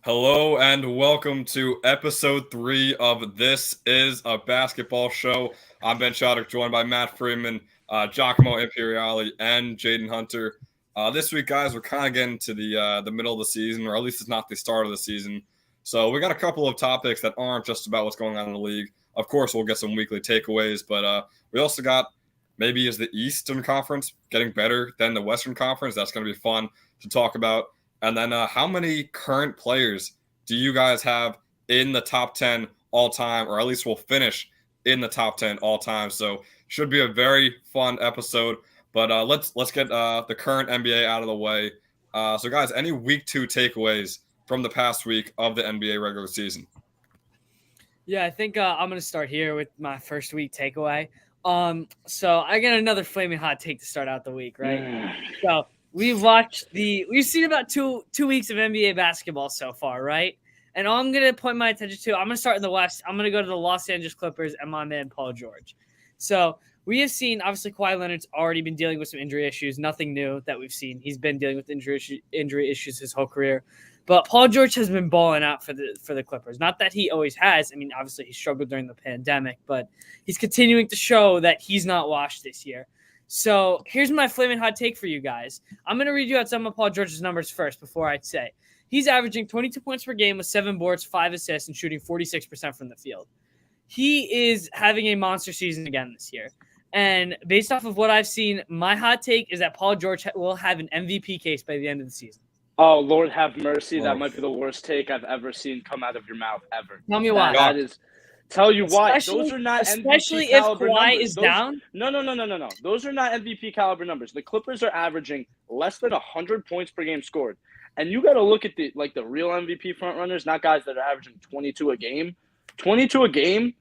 Hello and welcome to episode 3 of This Is a Basketball Show. I'm Ben Shoddock, joined by Matt Freeman, Giacomo Imperiali, and Jaden Hunter. This week, guys, we're kind of getting to the middle of the season, or at least it's not the start of the season. So we got a couple of topics that aren't just about what's going on in the league. Of course, we'll get some weekly takeaways, but we also got maybe is the Eastern Conference getting better than the Western Conference? That's going to be fun to talk about. And then how many current players do you guys have in the top 10 all time, or at least will finish in the top 10 all time? So should be a very fun episode. But let's get the current NBA out of the way. So guys, any week 2 takeaways from the past week of the NBA regular season? Yeah, I think I'm going to start here with my first week takeaway. So I got another flaming hot take to start out the week, right? So we've seen about two weeks of NBA basketball so far, right? And all I'm going to point my attention to, I'm going to start in the West. I'm going to go to the Los Angeles Clippers and my man Paul George. So we have seen, obviously, Kawhi Leonard's already been dealing with some injury issues. Nothing new that we've seen. He's been dealing with injury issues his whole career. But Paul George has been balling out for the Clippers. Not that he always has. I mean, obviously, he struggled during the pandemic, but he's continuing to show that he's not washed this year. So here's my flaming hot take for you guys. I'm going to read you out some of Paul George's numbers first before I say. He's averaging 22 points per game with 7 boards, 5 assists, and shooting 46% from the field. He is having a monster season again this year. And based off of what I've seen, my hot take is that Paul George will have an MVP case by the end of the season. Oh, Lord have mercy. That might be the worst take I've ever seen come out of your mouth ever. Tell me why. That is – tell you why. Those are not especially MVP caliber if Kawhi numbers. is down. No. Those are not MVP caliber numbers. The Clippers are averaging less than 100 points per game scored. And you got to look at the real MVP frontrunners, not guys that are averaging 22 a game. 22 a game,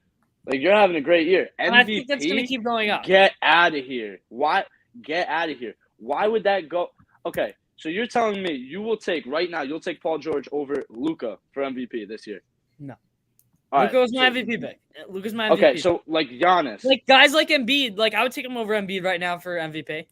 you're having a great year. MVP, I think that's going to keep going up. Get out of here. Why? Get out of here. Why would that go? Okay. So you're telling me you'll take Paul George over Luka for MVP this year? No. Luka was my MVP pick. Luka's my MVP. Okay, so Giannis. Guys like Embiid, I would take him over Embiid right now for MVP.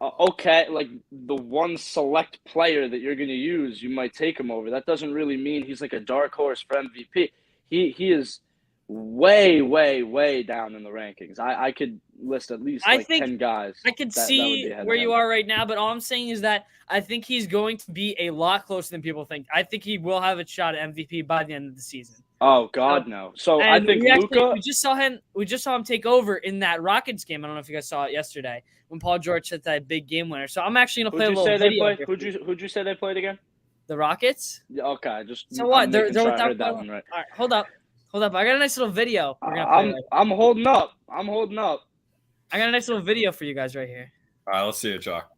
Okay, the one select player that you're going to use, you might take him over. That doesn't really mean he's like a dark horse for MVP. He is way, way, way down in the rankings. I could list at least 10 guys. I could see where you are right now, but all I'm saying is that I think he's going to be a lot closer than people think. I think he will have a shot at MVP by the end of the season. Oh God, no! So I think Luka. We just saw him take over in that Rockets game. I don't know if you guys saw it yesterday when Paul George hit that big game winner. So I'm actually gonna play a little video. Who'd you say they played again? The Rockets. Yeah, okay, just so what? They're without that one right. All right, hold up. I got a nice little video. I'm holding up. I got a nice little video for you guys right here. All right, let's see it, Jock.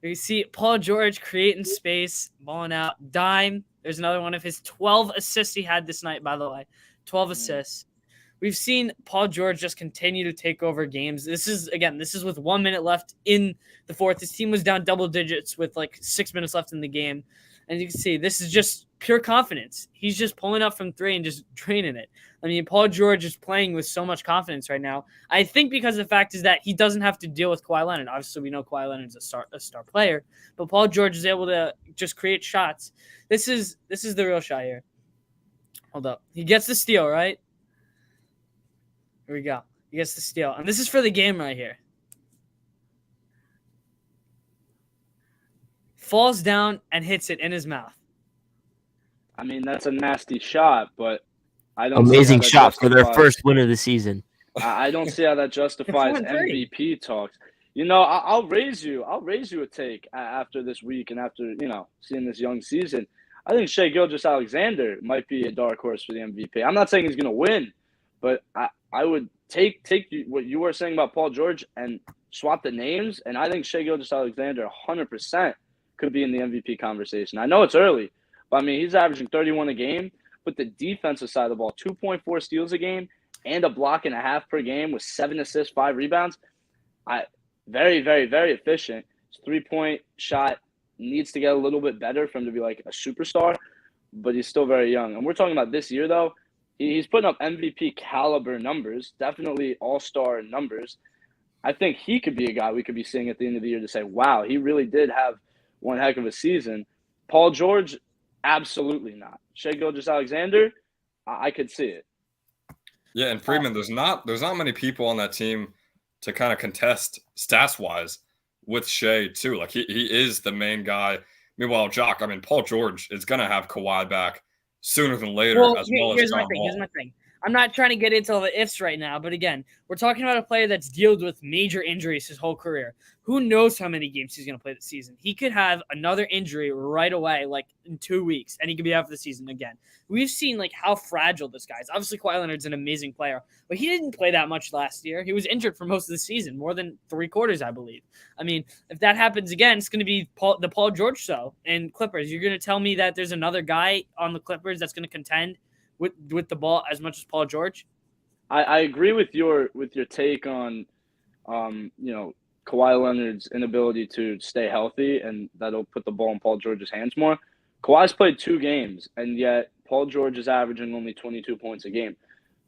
You see Paul George creating space, balling out, dime. There's another one of his 12 assists he had this night, by the way. 12 assists. We've seen Paul George just continue to take over games. This is with 1 minute left in the fourth. His team was down double digits with 6 minutes left in the game. And you can see this is just pure confidence. He's just pulling up from three and just draining it. I mean, Paul George is playing with so much confidence right now. I think because the fact is that he doesn't have to deal with Kawhi Leonard. Obviously, we know Kawhi Leonard's a star player, but Paul George is able to just create shots. This is the real shot here. Hold up. He gets the steal, right? Here we go. He gets the steal. And this is for the game right here. Falls down and hits it in his mouth. I mean, that's a nasty shot, but I don't. Amazing shot for their first win of the season. I don't see how that justifies MVP talks. I'll raise you a take after this week and after seeing this young season. I think Shai Gilgeous-Alexander might be a dark horse for the MVP. I'm not saying he's going to win, but I would take what you were saying about Paul George and swap the names, and I think Shai Gilgeous-Alexander 100% could be in the MVP conversation. I know it's early, but I mean, he's averaging 31 a game, but the defensive side of the ball, 2.4 steals a game and a block and a half per game with 7 assists, 5 rebounds. Very, very, very efficient. His three-point shot needs to get a little bit better for him to be like a superstar, but he's still very young. And we're talking about this year, though. He's putting up MVP caliber numbers, definitely all-star numbers. I think he could be a guy we could be seeing at the end of the year to say, wow, he really did have one heck of a season. Paul George, Absolutely not. Shai Gilgeous-Alexander, I could see it. Yeah, and Freeman, there's not many people on that team to kind of contest stats wise with Shai too. Like he is the main guy. Meanwhile, Jock, I mean, Paul George is gonna have Kawhi back sooner than later, Well, as well as here's John my thing. Wall. Here's my thing. I'm not trying to get into all the ifs right now, but again, we're talking about a player that's dealt with major injuries his whole career. Who knows how many games he's going to play this season? He could have another injury right away, like in 2 weeks, and he could be out for the season again. We've seen like how fragile this guy is. Obviously, Kawhi Leonard's an amazing player, but he didn't play that much last year. He was injured for most of the season, more than 3/4, I believe. I mean, if that happens again, it's going to be the Paul George show and Clippers. You're going to tell me that there's another guy on the Clippers that's going to contend with the ball as much as Paul George? I agree with your take on, Kawhi Leonard's inability to stay healthy, and that'll put the ball in Paul George's hands more. Kawhi's played 2 games, and yet Paul George is averaging only 22 points a game.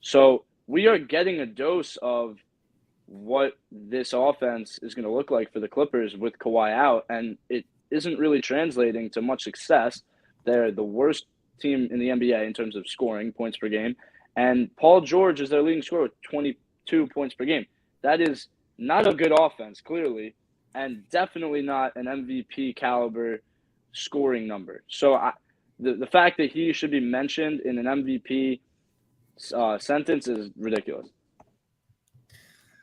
So we are getting a dose of what this offense is going to look like for the Clippers with Kawhi out, and it isn't really translating to much success. They're the worst team in the NBA in terms of scoring points per game. And Paul George is their leading scorer with 22 points per game. That is not a good offense, clearly, and definitely not an MVP caliber scoring number. So the fact that he should be mentioned in an MVP sentence is ridiculous.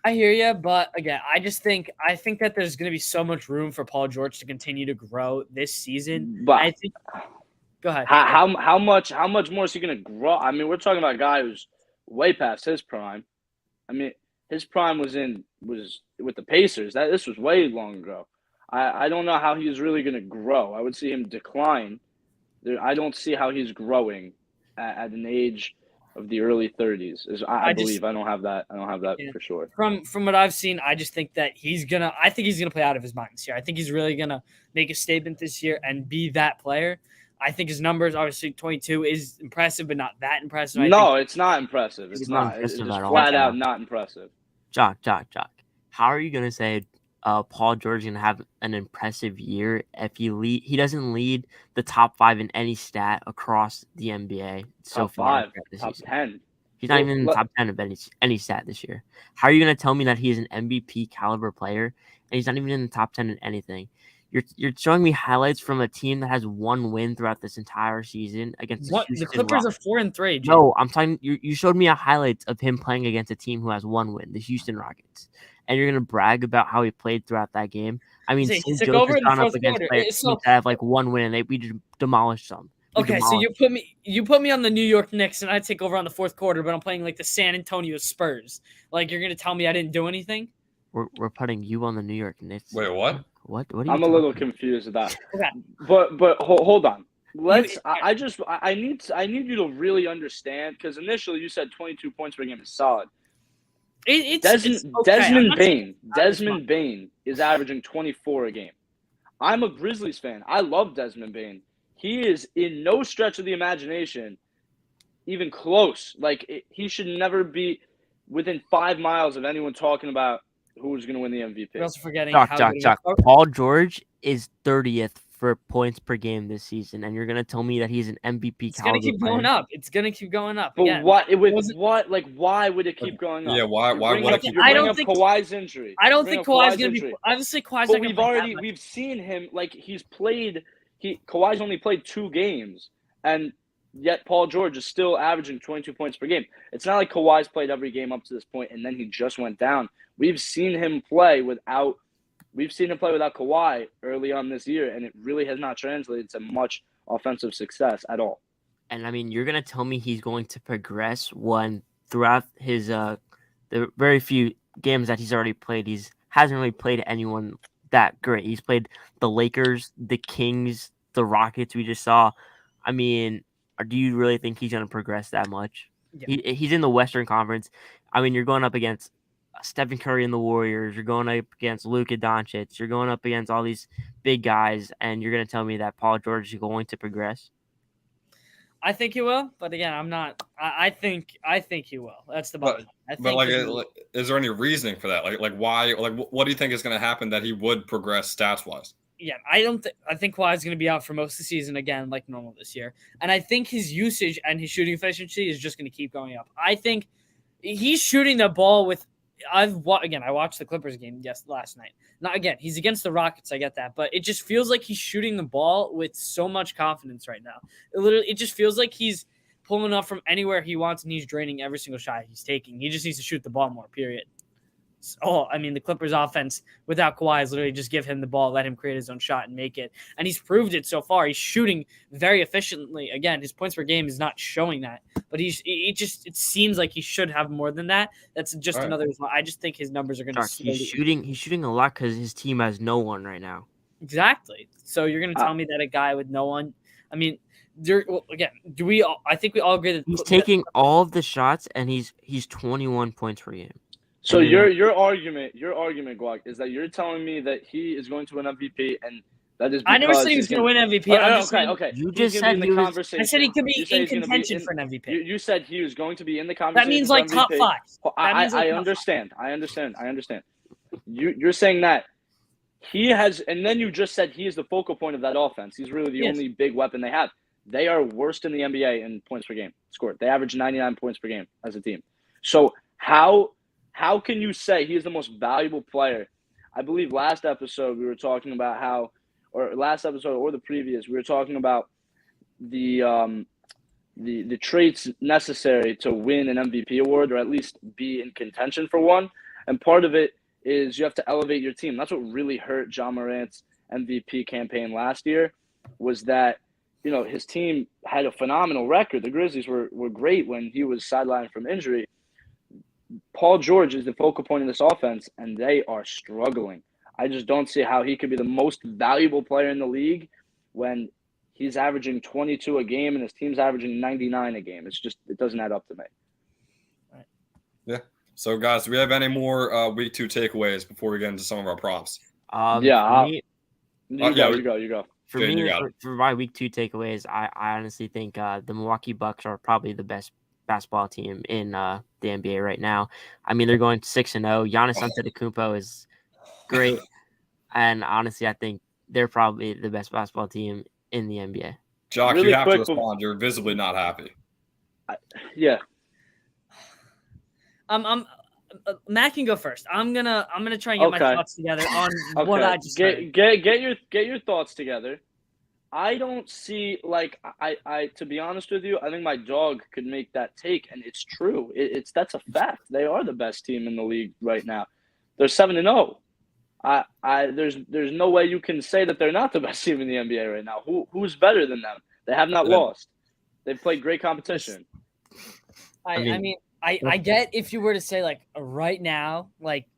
I hear you, but again, I think that there's going to be so much room for Paul George to continue to grow this season. But I think. Go ahead. How much more is he going to grow? I mean, we're talking about a guy who's way past his prime. I mean, his prime was with the Pacers. This was way long ago. I don't know how he's really going to grow. I would see him decline. I don't see how he's growing at an age of the early 30s. I believe. I don't have that for sure. From what I've seen, I just think that he's gonna play out of his mind this year. I think he's really gonna make a statement this year and be that player. I think his numbers, obviously 22 is impressive, but not that impressive. It's not impressive. It's not. It's just flat out not impressive. Jock. How are you going to say Paul George is going to have an impressive year if he doesn't lead the top 5 in any stat across the NBA so far? Top 10. He's not even in the top 10 of any stat this year. How are you going to tell me that he is an MVP caliber player and he's not even in the top 10 in anything? You're showing me highlights from a team that has 1 win throughout this entire season against the Clippers Rockets. are 4-3. Jim. No, I'm talking. You showed me a highlights of him playing against a team who has 1 win, the Houston Rockets, and you're gonna brag about how he played throughout that game. I mean, he took over in the first quarter. Players that have like 1 win, and we just demolished them. Okay, so you put me on the New York Knicks, and I take over on the fourth quarter, but I'm playing like the San Antonio Spurs. Like you're gonna tell me I didn't do anything? We're putting you on the New York Knicks. Wait, what? What are you I'm a little confused with that. Okay. But hold on. I need you to really understand, because initially you said 22 points per game is solid. Desmond Bane is averaging 24 a game. I'm a Grizzlies fan. I love Desmond Bane. He is in no stretch of the imagination even close. Like he should never be within 5 miles of anyone talking about who's going to win the MVP. We're also forgetting Jock. Paul George is 30th for points per game this season, and you're going to tell me that he's an MVP It's going to keep going up. It's going to keep going up. But again. Why would it keep going up? Yeah, why would it keep going up? I don't think Kawhi's injury. I don't think Kawhi's going to be. Obviously, Kawhi's not going to be. We've seen him, like, Kawhi's only played 2 games, and yet Paul George is still averaging 22 points per game. It's not like Kawhi's played every game up to this point, and then he just went down. We've seen him play without Kawhi early on this year, and it really has not translated to much offensive success at all. And I mean, you're gonna tell me he's going to progress when throughout his the very few games that he's already played, he hasn't really played anyone that great. He's played the Lakers, the Kings, the Rockets we just saw. I mean, do you really think he's gonna progress that much? Yeah. He's in the Western Conference. I mean, you're going up against Stephen Curry and the Warriors. You're going up against Luka Doncic. You're going up against all these big guys, and you're going to tell me that Paul George is going to progress? I think he will, but again, I'm not. I think he will. That's the bottom. But is there any reasoning for that? Like why? Like, what do you think is going to happen that he would progress stats wise? I think Kawhi's going to be out for most of the season again, like normal this year. And I think his usage and his shooting efficiency is just going to keep going up. I think he's shooting the ball with. I watched the Clippers game last night. Not again. He's against the Rockets. I get that, but it just feels like he's shooting the ball with so much confidence right now. It just feels like he's pulling up from anywhere he wants, and he's draining every single shot he's taking. He just needs to shoot the ball more. Period. The Clippers offense without Kawhi is literally just give him the ball, let him create his own shot and make it. And he's proved it so far. He's shooting very efficiently. Again, his points per game is not showing that, but it seems like he should have more than that. That's just All right. another reason. I just think his numbers are going to He's shooting a lot because his team has no one right now. Exactly. So you're going to tell me that a guy with no one, I think we all agree that he's taking all of the shots and he's 21 points per game. So your argument, Guac, is that you're telling me that he is going to win MVP, and that is because I never said he was going to win MVP. Okay. You just said he was. I said he could be in contention for an MVP. You said he was going to be in the conversation. That means like top five. I understand. You're saying that he has, and then you just said he is the focal point of that offense. He's really the only big weapon they have. They are worst in the NBA in points per game scored. They average 99 points per game as a team. So how can you say he is the most valuable player? I believe last episode we were talking about or the previous, we were talking about the traits necessary to win an MVP award, or at least be in contention for one. And part of it is you have to elevate your team. That's what really hurt Ja Morant's MVP campaign last year, was that his team had a phenomenal record. The Grizzlies were great when he was sidelined from injury. Paul George is the focal point of this offense, and they are struggling. I just don't see how he could be the most valuable player in the league when he's averaging 22 a game and his team's averaging 99 a game. It doesn't add up to me. Right. Yeah. So, guys, do we have any more week 2 takeaways before we get into some of our props? You go. For my week 2 takeaways, I honestly think the Milwaukee Bucks are probably the best basketball team in the NBA right now. They're going 6-0. Giannis Antetokounmpo is great, and honestly, I think they're probably the best basketball team in the NBA. Jock, really, you have to respond. You're visibly not happy. Yeah. Matt can go first. I'm gonna try and get my thoughts together on what I just said. Get your thoughts together. I don't see, I to be honest with you, I think my dog could make that take, and it's true. That's a fact. They are the best team in the league right now. They're 7-0. There's no way you can say that they're not the best team in the NBA right now. Who's better than them? They have not lost. They've played great competition. I get if you were to say right now,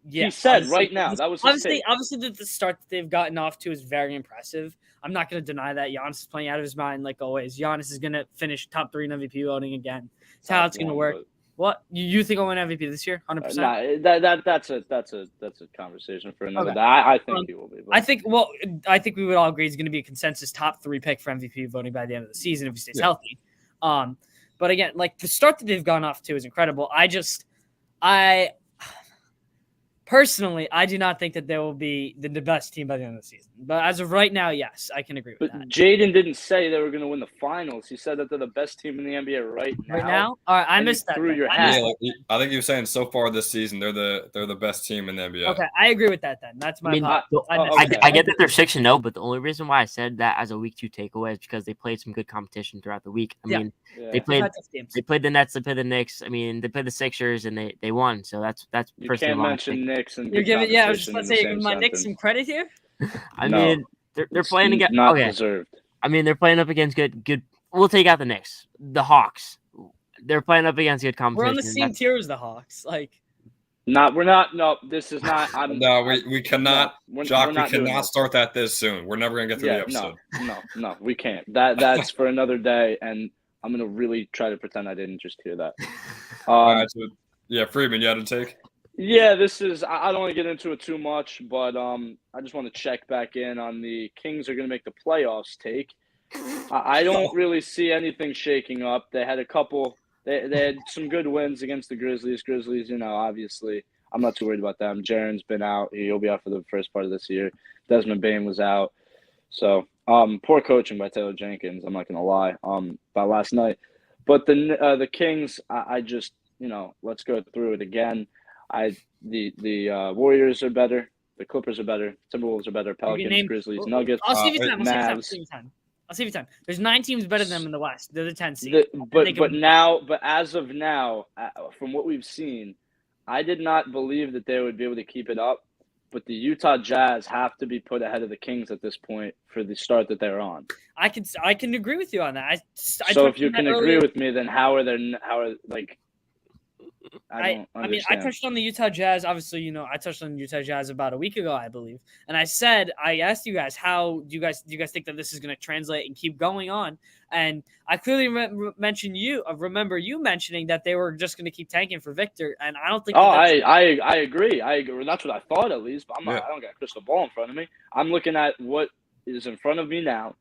he said right now. That was obviously the start that they've gotten off to is very impressive. I'm not going to deny that. Giannis is playing out of his mind like always. Giannis is going to finish top 3 in MVP voting again. That's how it's going to work. What you think I'll win MVP this year? 100%. That's a conversation for another day. I think he will be. I think we would all agree he's going to be a consensus top 3 pick for MVP voting by the end of the season if he stays healthy. But again, the start that they've gone off to is incredible. Personally, I do not think that they will be the best team by the end of the season. But as of right now, yes, I can agree with that. Jaden didn't say they were going to win the finals. He said that they're the best team in the NBA right now. Right now? All right, I missed that. Through your hat. I think you were saying so far this season they're the best team in the NBA. Okay, I agree with that then. That's my I get that they're 6-0, but the only reason why I said that as a week 2 takeaway is because they played some good competition throughout the week. They played the Nets, they played the Knicks. They played the Sixers, and they won. So that's you can't mention Knicks and you're giving. Yeah, I was just about to say, you're giving my Knicks some credit here. They're playing against. Not deserved. They're playing up against good. We'll take out the Knicks, the Hawks. They're playing up against good competition. We're on the same tier as the Hawks. We're not. No, this is not. We cannot. Jock, we cannot start that this soon. We're never gonna get through the episode. No, we can't. That's for another day, and I'm gonna really try to pretend I didn't just hear that. All right, so, Freeman, you had to take. Yeah, this is. I don't want to get into it too much, but I just want to check back in on the Kings are going to make the playoffs. Take. I don't really see anything shaking up. They had a couple. They had some good wins against the Grizzlies. Grizzlies, obviously, I'm not too worried about them. Jaren's been out. He'll be out for the first part of this year. Desmond Bane was out. So, poor coaching by Taylor Jenkins. I'm not gonna lie. By last night, but the Kings, I just let's go through it again. The Warriors are better. The Clippers are better. Timberwolves are better. Pelicans, Grizzlies, Nuggets, I'll save you time. Mavs. I'll save you time. There's 9 teams better than them in the West. They're the 10th seed. But as of now, from what we've seen, I did not believe that they would be able to keep it up. But the Utah Jazz have to be put ahead of the Kings at this point for the start that they're on. I can agree with you on that. So if you can agree with me, then how are I touched on the Utah Jazz. Obviously, I touched on the Utah Jazz about a week ago, I believe. And I asked you guys, how do you guys think that this is going to translate and keep going on? And I clearly remember you mentioning that they were just going to keep tanking for Victor. And I don't think. I agree. That's what I thought at least. But I don't got a crystal ball in front of me. I'm looking at what is in front of me now.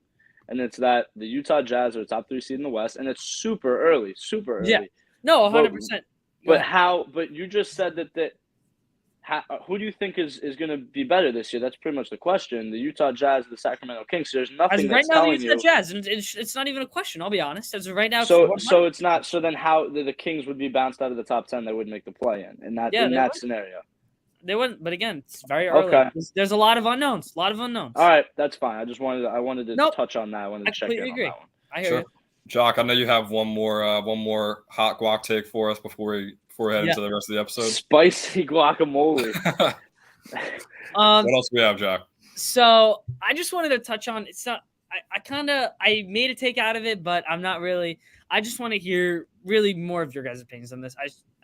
And it's that the Utah Jazz are the top 3 seed in the West. And it's super early. Yeah. No, 100%. But you just said who do you think is going to be better this year? That's pretty much the question. The Utah Jazz, the Sacramento Kings. There's nothing that's telling you. Right now, the Utah Jazz, and it's not even a question. I'll be honest. As of right now, so it's not. So then, how the Kings would be bounced out of the top 10? They wouldn't make the play-in in that scenario. They wouldn't. But again, it's very early. Okay. There's a lot of unknowns. All right, that's fine. I wanted to touch on that. I wanted to check in on that one. I hear you. Jock, I know you have one more hot guac take for us before we head into the rest of the episode. Spicy guacamole. What else do we have, Jock? So I just wanted to touch on. It's not. I made a take out of it, but I'm not really. I just want to hear really more of your guys' opinions on this.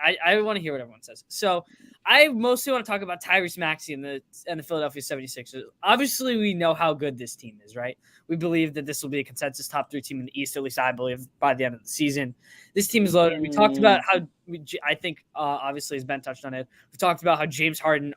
I want to hear what everyone says. So I mostly want to talk about Tyrese Maxey and the Philadelphia 76ers. Obviously, we know how good this team is, right? We believe that this will be a consensus top 3 team in the East, at least I believe, by the end of the season. This team is loaded. We talked about how I think, obviously, as Ben touched on it, we talked about how James Harden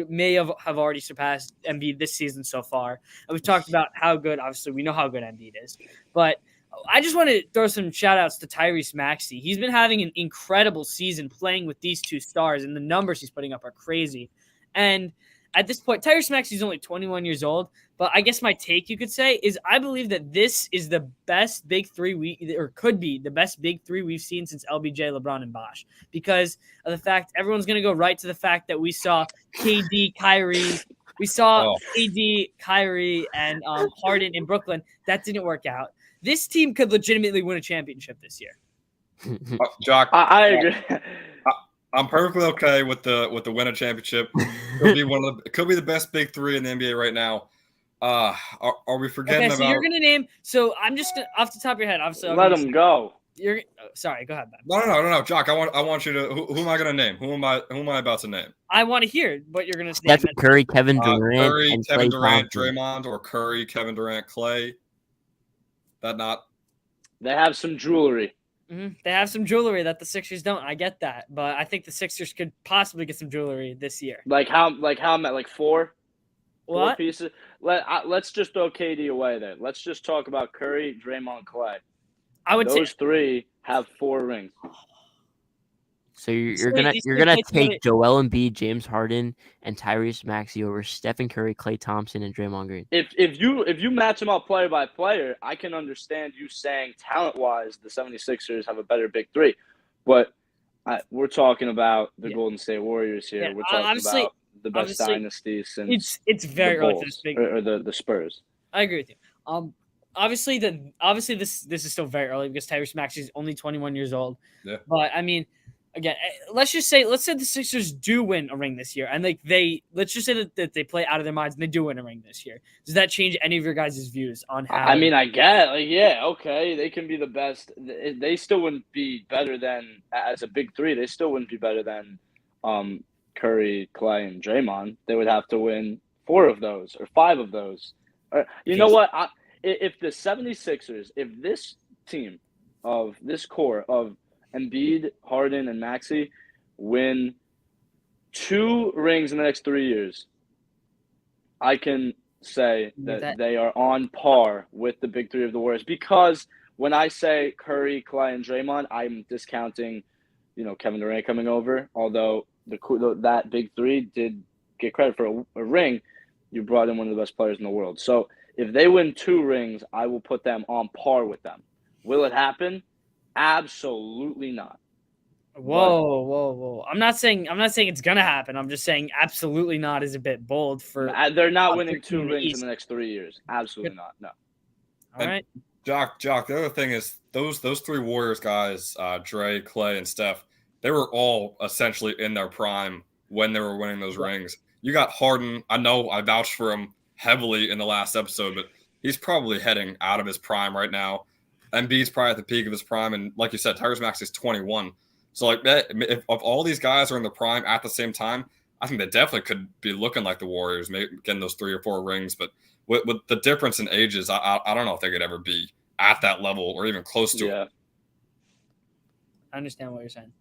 may have already surpassed Embiid this season so far. And we've talked about how good, obviously, we know how good Embiid is. But I just want to throw some shout-outs to Tyrese Maxey. He's been having an incredible season playing with these 2 stars, and the numbers he's putting up are crazy. And at this point, Tyrese Maxey is only 21 years old, but I guess my take, you could say, is I believe that this is the best big 3 could be the best big 3 we've seen since LBJ, LeBron, and Bosh, because of the fact everyone's going to go right to the fact that we saw KD, Kyrie, and Harden in Brooklyn. That didn't work out. This team could legitimately win a championship this year. Jock, I agree. I'm perfectly okay with the win a championship. It could be the best big 3 in the NBA right now. Are we forgetting about? So you're gonna name. So I'm just gonna, off the top of your head. Obviously, let them go. You're sorry. Go ahead, Ben. No, Jock. I want you to. Who am I gonna name? Who am I about to name? I want to hear what you're gonna say. Stephen Curry, Kevin Durant, Curry, Kevin Durant, Draymond, or Curry, Kevin Durant, Clay. They have some jewelry. Mm-hmm. They have some jewelry that the Sixers don't. I get that, but I think the Sixers could possibly get some jewelry this year. Like how? Like 4? What? 4 pieces. Let's just throw KD away then. Let's just talk about Curry, Draymond, Clay. Those 3 have 4 rings. So you're gonna take Joel Embiid, James Harden, and Tyrese Maxey over Stephen Curry, Klay Thompson, and Draymond Green. If you match them up player by player, I can understand you saying talent-wise the 76ers have a better big 3. But we're talking about the Golden State Warriors here. We're talking about the best dynasty since it's very early for this big or the Spurs. I agree with you. Obviously this is still very early because Tyrese Maxey is only 21 years old. Yeah. But I mean, again, let's say the Sixers do win a ring this year, and let's just say that they play out of their minds and they do win a ring this year. Does that change any of your guys' views on how? I mean, I get, okay, they can be the best. They still wouldn't be better than as a big 3. They still wouldn't be better than Curry, Clay, and Draymond. They would have to win 4 of those or 5 of those. You know what? If the 76ers, if this team of this core of Embiid, Harden, and Maxey win 2 rings in the next 3 years, I can say that they are on par with the big 3 of the Warriors. Because when I say Curry, Clay, and Draymond, I'm discounting, Kevin Durant coming over. Although that big 3 did get credit for a ring, you brought in one of the best players in the world. So If they win 2 rings, I will put them on par with them. Will it happen? Absolutely not. Whoa. I'm not saying it's gonna happen. I'm just saying absolutely not is a bit bold for. They're not winning 2 in the rings East. in the next 3 years. Absolutely not. No. All right. Jock, the other thing is those 3 Warriors guys, Dre, Clay, and Steph, they were all essentially in their prime when they were winning those rings. You got Harden. I know I vouched for him heavily in the last episode, but he's probably heading out of his prime right now. Embiid's probably at the peak of his prime, and like you said, Tyrese Maxey is 21. So like that, if all these guys are in the prime at the same time, I think they definitely could be looking like the Warriors, maybe getting those 3 or 4 rings. But with the difference in ages, I don't know if they could ever be at that level or even close to it. I understand what you're saying.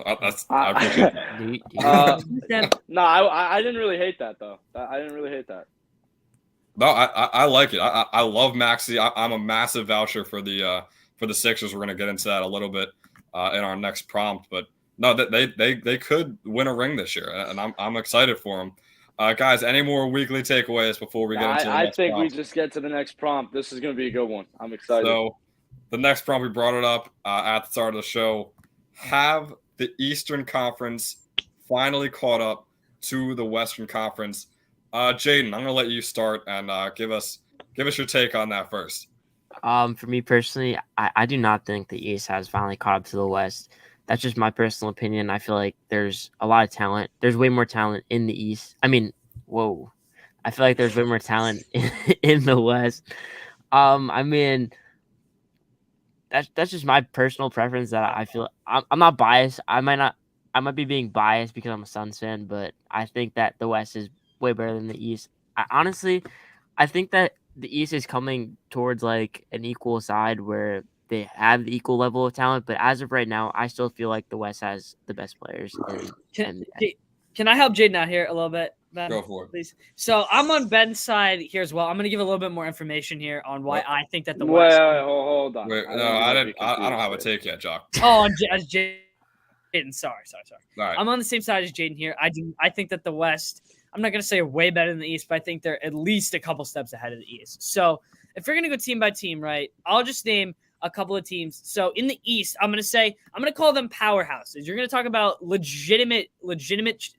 I appreciate that. No, I didn't really hate that though. I didn't really hate that. No, I like it. I love Maxey. I'm a massive voucher for the Sixers. We're going to get into that a little bit in our next prompt, but no, they could win a ring this year, and I'm excited for them. Guys, any more weekly takeaways before we get into the next prompt? We just get to the next prompt. This is going to be a good one. I'm excited. So the next prompt, we brought it up at the start of the show. Have the Eastern Conference finally caught up to the Western Conference? Jaden, I'm going to let you start and give us your take on that first. For me personally, I do not think the East has finally caught up to the West. That's just my personal opinion. I feel like there's a lot of talent. There's way more talent in the East. I mean, whoa. I feel like there's way more talent in the West. I mean, that's just my personal preference. That I feel I'm not biased. I might be being biased because I'm a Suns fan, but I think that the West is way better than the East. I think that the East is coming towards like an equal side where they have the equal level of talent, but as of right now, I still feel like the West has the best players. Can I help Jaden out here a little bit, Ben? Go for it, please. So I'm on Ben's side here as well. I'm going to give a little bit more information here on why I think that the West. Wait, hold on. Wait, no, I don't have a take yet, Jock. Oh, as Jaden. Sorry. All right. I'm on the same side as Jaden here. I think that the West, I'm not going to say way better than the East, but I think they're at least a couple steps ahead of the East. So if you're going to go team by team, right, I'll just name a couple of teams. So in the East, I'm going to call them powerhouses. You're going to talk about legitimate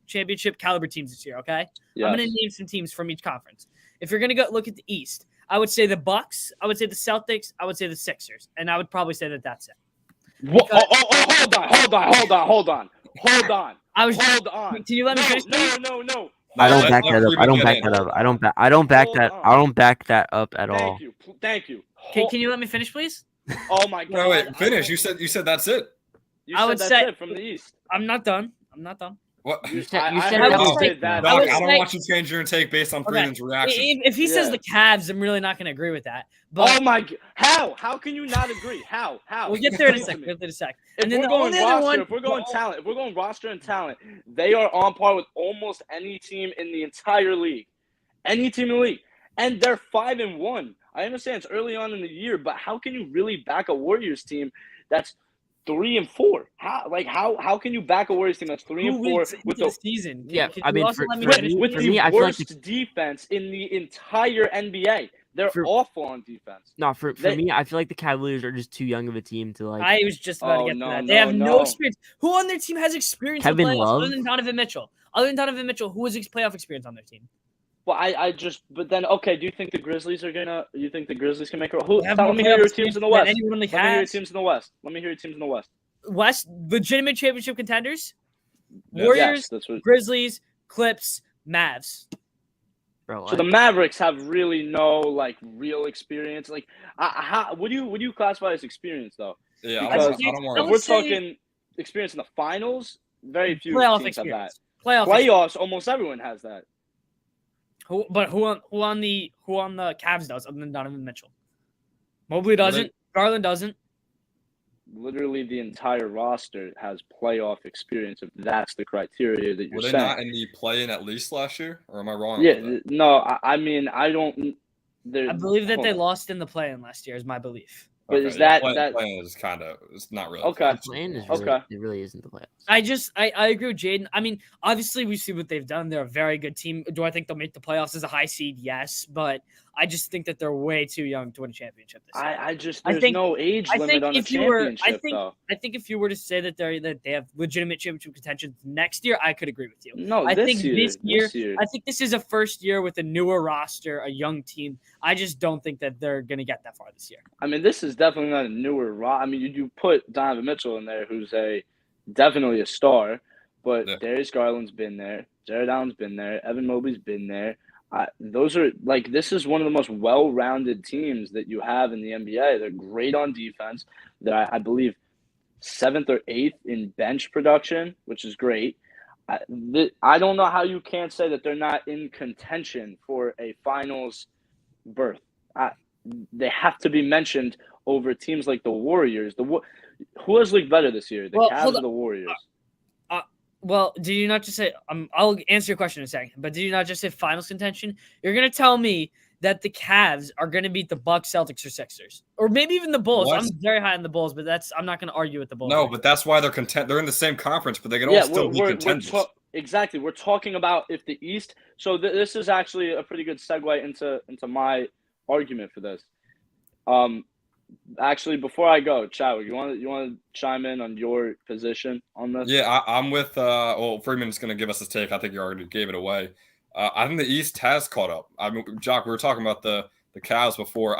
championship caliber teams this year, okay? Yes. I'm going to name some teams from each conference. If you're going to go look at the East, I would say the Bucks, I would say the Celtics, I would say the Sixers, and I would probably say that that's it. Hold on. Hold on. Can you let me finish? No. I don't back that up. I don't back that up at all. Thank you. Can you let me finish, please? Oh my God. Wait, finish. You said that's it. I would say it from the East. I'm not done. What? You said I don't want you to change your take based on Freeman's reaction. If he says the Cavs, I'm really not going to agree with that. But oh my God. How can you not agree? How? We'll get there in a sec. And then if we're going roster and talent, they are on par with almost any team in the entire league. Any team in the league. And they're 5-1. I understand it's early on in the year, but how can you really back a Warriors team that's 3-4? How can you back a Warriors team that's 3-4 with the season? With the worst defense in the entire NBA? They're awful on defense. No, for me, I feel like the Cavaliers are just too young of a team to like. I was just about to get to that. They have no experience. Who on their team has experience? Kevin Love, other than Donovan Mitchell. Who has playoff experience on their team? Well, but then, okay, do you think the Grizzlies can make it? Let me hear your teams in the West. Let me hear your teams in the West. West, legitimate championship contenders? Yes. Warriors, Grizzlies, Clips, Mavs. Bro, so the Mavericks have really no, real experience. How would you classify as experience, though? Yeah, because if we're talking experience in the finals, very few teams have that. Playoffs, almost everyone has that. Who on the Cavs does other than Donovan Mitchell? Mobley doesn't. Garland doesn't. Literally, the entire roster has playoff experience. If that's the criteria that you're saying. Were they not in the play-in at least last year, or am I wrong? Yeah, no. I mean, I don't. I believe that they lost in the play-in last year. Is my belief. But Okay, is yeah, that playing is kind of it's not really Okay. Playing is Okay. really, it really isn't the playoffs. I agree with Jaden. I mean, obviously we see what they've done. They're a very good team. Do I think they'll make the playoffs as a high seed? Yes, but I just think that they're way too young to win a championship this year. I just I there's think- no age I limit think on a if you were, championship though. I think if you were to say that they have legitimate championship contention next year, I could agree with you. No, I this think year, this year, this year. I think this is a first year with a newer roster, a young team. I just don't think that they're going to get that far this year. I mean, this is definitely not a newer I mean, you put Donovan Mitchell in there, who's definitely a star, but Yeah. Darius Garland's been there, Jared Allen's been there, Evan Mobley's been there. Those are this is one of the most well-rounded teams that you have in the NBA. They're great on defense. They're, I believe, 7th or 8th in bench production, which is great. I don't know how you can't say that they're not in contention for a finals berth. They have to be mentioned over teams like the Warriors. Who has looked better this year, the Cavs or the Warriors? Well, did you not just say? I'll answer your question in a second. But did you not just say finals contention? You're gonna tell me that the Cavs are gonna beat the Bucks, Celtics, or Sixers, or maybe even the Bulls. What? I'm very high on the Bulls, but I'm not gonna argue with the Bulls. No, but that's why they're content. They're in the same conference, but they can all still be contenders. Exactly. We're talking about if the East. So this is actually a pretty good segue into my argument for this. Actually, before I go, Chadwick, you want to chime in on your position on this? Yeah, I'm with. Well, Freeman's going to give us his take. I think you already gave it away. I think the East has caught up. I mean, Jock, we were talking about the Cavs before.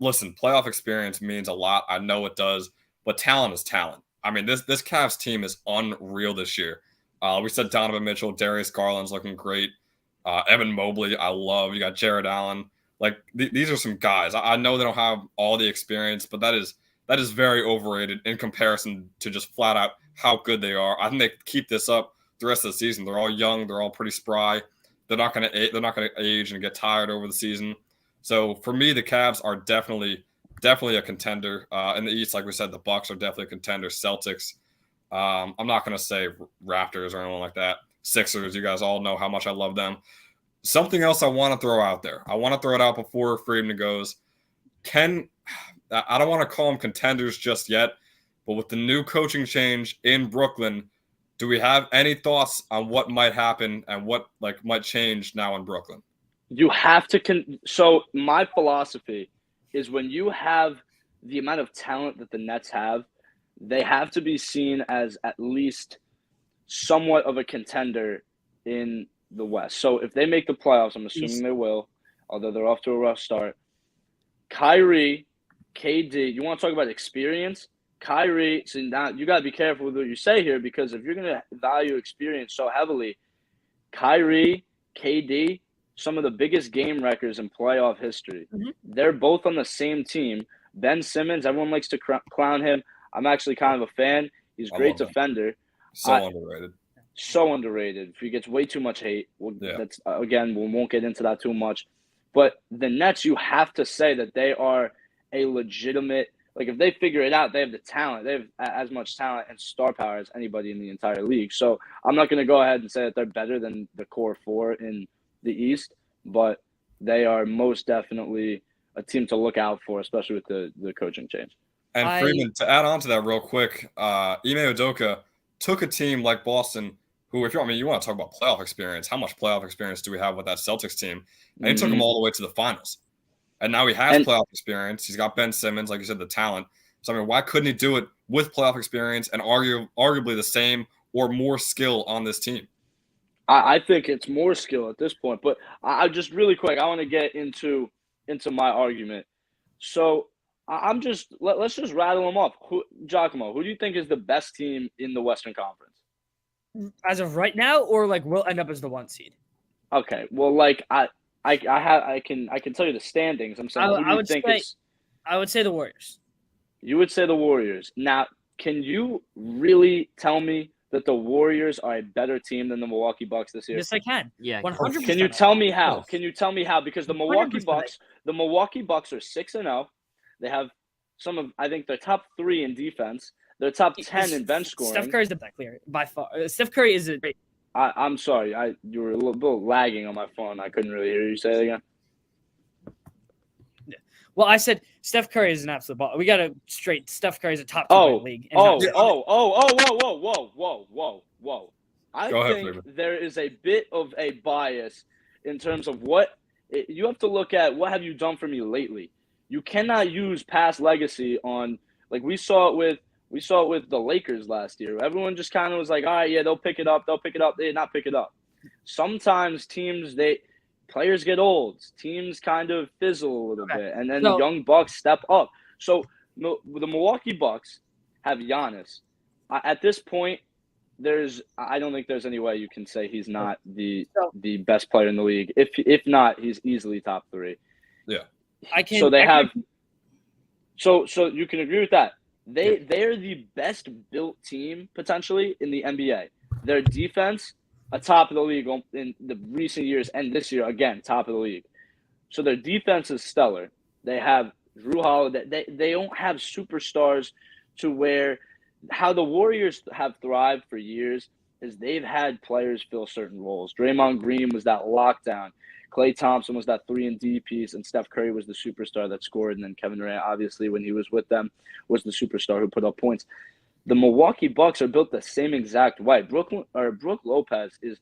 Listen, playoff experience means a lot. I know it does, but talent is talent. I mean, this Cavs team is unreal this year. We said Donovan Mitchell, Darius Garland's looking great. Evan Mobley, I love. You got Jared Allen. Like these are some guys. I know they don't have all the experience, but that is very overrated in comparison to just flat out how good they are. I think they keep this up the rest of the season. They're all young. They're all pretty spry. They're not going to age and get tired over the season. So for me, the Cavs are definitely a contender in the East. Like we said, the Bucks are definitely a contender. Celtics. I'm not going to say Raptors or anyone like that. Sixers. You guys all know how much I love them. Something else I want to throw out there. I want to throw it out before Freeman goes. I don't want to call them contenders just yet, but with the new coaching change in Brooklyn, do we have any thoughts on what might happen and what might change now in Brooklyn? You have to. So my philosophy is when you have the amount of talent that the Nets have, they have to be seen as at least somewhat of a contender in the West. So if they make the playoffs, I'm assuming they will, although they're off to a rough start. Kyrie, KD, you want to talk about experience? Kyrie, so now you got to be careful with what you say here, because if you're going to value experience so heavily, Kyrie, KD, some of the biggest game wreckers in playoff history. Mm-hmm. They're both on the same team. Ben Simmons, everyone likes to clown him. I'm actually kind of a fan. He's a great defender. So underrated. So underrated. He gets way too much hate. That's again, we won't get into that too much. But the Nets, you have to say that they are a legitimate. Like if they figure it out, they have the talent. They have as much talent and star power as anybody in the entire league. So I'm not going to go ahead and say that they're better than the core four in the East, but they are most definitely a team to look out for, especially with the coaching change. And Freeman, to add on to that real quick, Ime Udoka took a team like Boston, who, you want to talk about playoff experience, how much playoff experience do we have with that Celtics team? And he took them all the way to the finals. And now he has playoff experience. He's got Ben Simmons, like you said, the talent. So, I mean, why couldn't he do it with playoff experience and arguably the same or more skill on this team? I think it's more skill at this point. But I just really quick, I want to get into my argument. So let's just rattle them off. Giacomo, who do you think is the best team in the Western Conference? As of right now, or will end up as the 1 seed? Okay, well, I can tell you the standings. I'm saying I would say the Warriors. You would say the Warriors. Now, can you really tell me that the Warriors are a better team than the Milwaukee Bucks this year? Yes, I can. Yeah, 100%. Can you tell me how? Can you tell me how? Because the Milwaukee Bucks are 6-0. They have I think they're top 3 in defense. They're top 10 in bench scoring. Steph Curry's the best player by far. Steph Curry is great. I'm sorry. You were a little lagging on my phone. I couldn't really hear you say it again. Yeah. Well, I said Steph Curry is an absolute ball. We got to straight. Steph Curry is a top 2 in the league. Whoa. I Go ahead, think Freeman. there is a bit of a bias in terms of what you have to look at. What have you done for me lately? You cannot use past legacy on, like we saw it with the Lakers last year. Everyone just kind of was like, all right, yeah, they'll pick it up. They did not pick it up. Sometimes players get old. Teams kind of fizzle a little bit, and then the young Bucks step up. So the Milwaukee Bucks have Giannis. At this point, I don't think there's any way you can say he's not the best player in the league. If not, he's easily top 3. Yeah, So you can agree with that. They're the best built team potentially in the NBA. Their defense, atop of the league in the recent years, and this year again, top of the league. So their defense is stellar. They have Jrue Holiday. They don't have superstars to where how the Warriors have thrived for years is they've had players fill certain roles. Draymond Green was that lockdown. Klay Thompson was that 3-and-D piece, and Steph Curry was the superstar that scored. And then Kevin Durant, obviously, when he was with them, was the superstar who put up points. The Milwaukee Bucks are built the same exact way. Brook Lopez is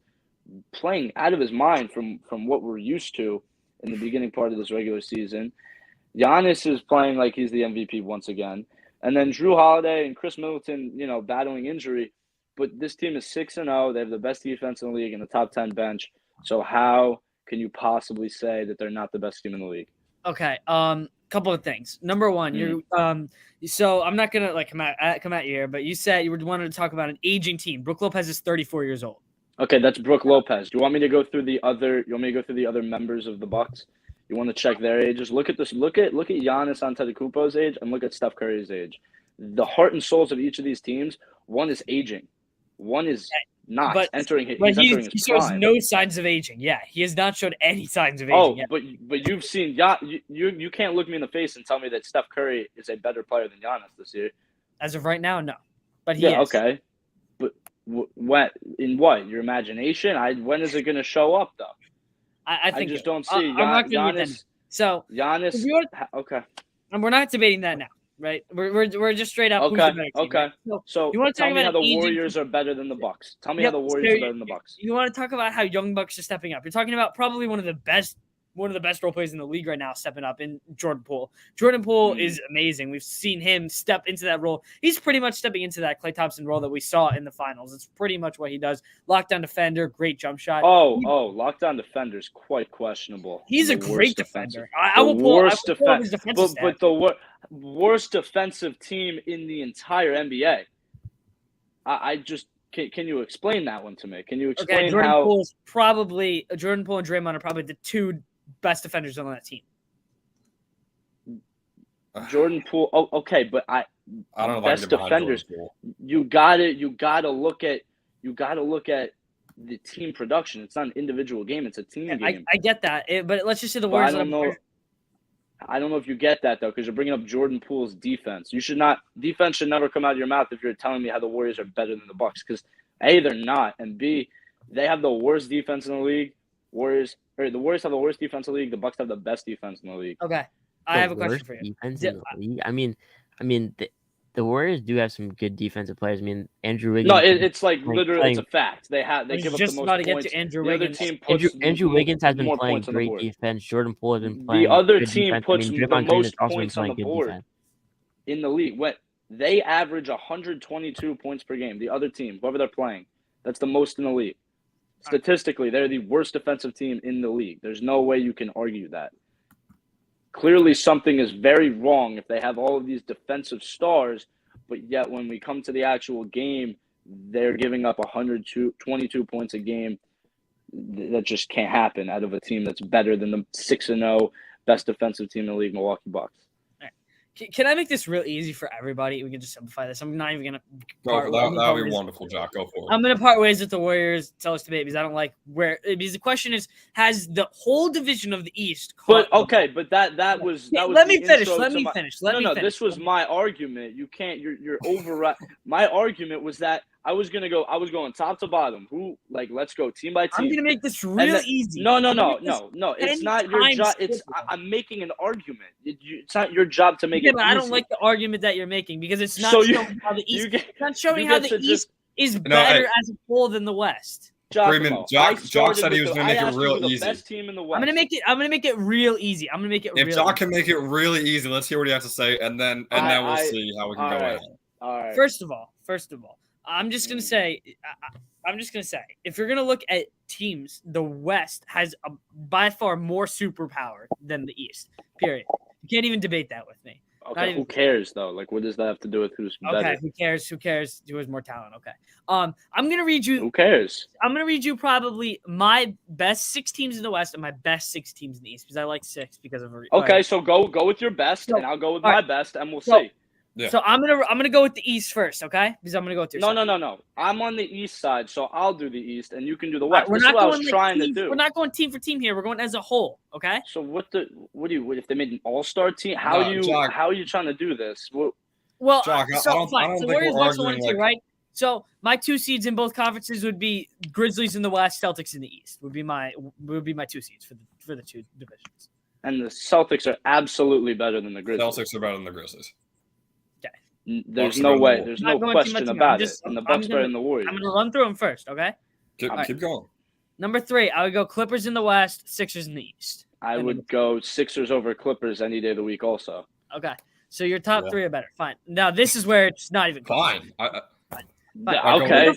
playing out of his mind from what we're used to in the beginning part of this regular season. Giannis is playing like he's the MVP once again. And then Jrue Holiday and Chris Middleton, battling injury. But this team is 6-0. They have the best defense in the league and the top 10 bench. So how can you possibly say that they're not the best team in the league? Okay. Couple of things. Number one, so I'm not gonna come at you here, but you said you wanted to talk about an aging team. Brook Lopez is 34 years old. Okay, that's Brook Lopez. Do you want me to go through the other? You want me to go through the other members of the Bucks? You want to check their ages? Look at this. Look at Giannis Antetokounmpo's age and look at Steph Curry's age. The heart and souls of each of these teams. One is aging. One is not entering his prime. He shows no signs of aging. Yeah, he has not showed any signs of aging yet. But you've seen you can't look me in the face and tell me that Steph Curry is a better player than Giannis this year. As of right now, no. But he is. Okay. But what in what? Your imagination? When is it going to show up though? I think I just don't see Giannis. So Giannis. Okay. And we're not debating that now. Right, we're just straight up. Okay. Who's right? So you want to tell talk me about how the Warriors are better than the Bucks. Tell me how the Warriors are better than the Bucks. You want to talk about how young Bucks are stepping up. You're talking about probably one of the best role players in the league right now stepping up in Jordan Poole. Jordan Poole is amazing. We've seen him step into that role. He's pretty much stepping into that Klay Thompson role that we saw in the finals. It's pretty much what he does. Lockdown defender, great jump shot. Lockdown defender is quite questionable. He's a great defender. I will pull his defensive stats. But the worst defensive team in the entire NBA. I just can you explain that one to me? Can you explain Jordan how Poole and Draymond are probably the two best defenders on that team. Jordan Poole. Oh, okay, but I don't know. Best defenders. You gotta look at the team production. It's not an individual game. It's a team game. I get that, but let's just say the Warriors. I don't know if you get that though, because you're bringing up Jordan Poole's defense. Defense should never come out of your mouth if you're telling me how the Warriors are better than the Bucks, because A, they're not, and B, they have the worst defense in the league. The Warriors have the worst defense in the league. The Bucks have the best defense in the league. Okay, I have a question for you. Defense in the league? I mean, the Warriors do have some good defensive players. I mean, Andrew Wiggins. No, it's like literally it's a fact. They give up the most about to points. get to Andrew the Wiggins. Other team puts Andrew Wiggins has been more playing points on the great board. defense. Jordan Poole has been playing. The other good team defense. puts I mean, the Draymond Green most has also been points on playing the good board defense. in the league. They average 122 points per game. The other team, whoever they're playing, that's the most in the league. Statistically, they're the worst defensive team in the league. There's no way you can argue that. Clearly, something is very wrong if they have all of these defensive stars, but yet when we come to the actual game, they're giving up 122 points a game. That just can't happen out of a team that's better than the 6-0 best defensive team in the league, Milwaukee Bucks. Can I make this real easy for everybody? We can just simplify this. I'm not even going to that would be wonderful, Jock. Go for it. I'm going to part ways with the Warriors. Tell us to because I don't like because the question is, has the whole division of the East but that was let me finish. Let me finish. This was my argument. You can't you're override. My argument was that I was going top to bottom. Who let's go team by team. I'm gonna make this real easy. No. It's not your job. I'm making an argument. It's not your job to make it. But easy. I don't like the argument that you're making because it's not So showing how the East. It's not showing how the East is No, better as a whole than the West. Freeman, Jock said he was going to make it real easy. Best team in the West. I'm gonna make it real easy. If Jock can make it really easy, let's hear what he has to say, and then we'll see how we can go ahead. All right. First of all, I'm just gonna say, if you're gonna look at teams, the West has by far more superpower than the East. Period. You can't even debate that with me. Okay, who cares though? What does that have to do with who's better? Okay, who cares? Who has more talent? Okay. I'm gonna read you. Who cares? I'm gonna read you probably my best 6 teams in the West and my best 6 teams in the East because I like 6 because of. Okay, so go with your best, and I'll go with my best, and we'll see. Yeah. So I'm gonna go with the East first, okay? Because I'm gonna go with your side. No. I'm on the East side, so I'll do the East, and you can do the West. Right, this is what I was trying to do. We're not going team for team here. We're going as a whole, okay? So what if they made an all-star team? How are you trying to do this? Well, Jock, so Warriors, Bucks, 1 and 2, right? So my 2 seeds in both conferences would be Grizzlies in the West, Celtics in the East. Would be my 2 seeds for the 2 divisions. And the Celtics are absolutely better than the Grizzlies. Celtics are better than the Grizzlies. There's no way. There's no question about it. And the Bucks better than the Warriors. I'm going to run through them first, okay? Keep going. Number 3, I would go Clippers in the West, Sixers in the East. I would go Sixers over Clippers any day of the week also. Okay. So your top 3 are better. Fine. Now, this is where it's not even close. Fine. Okay.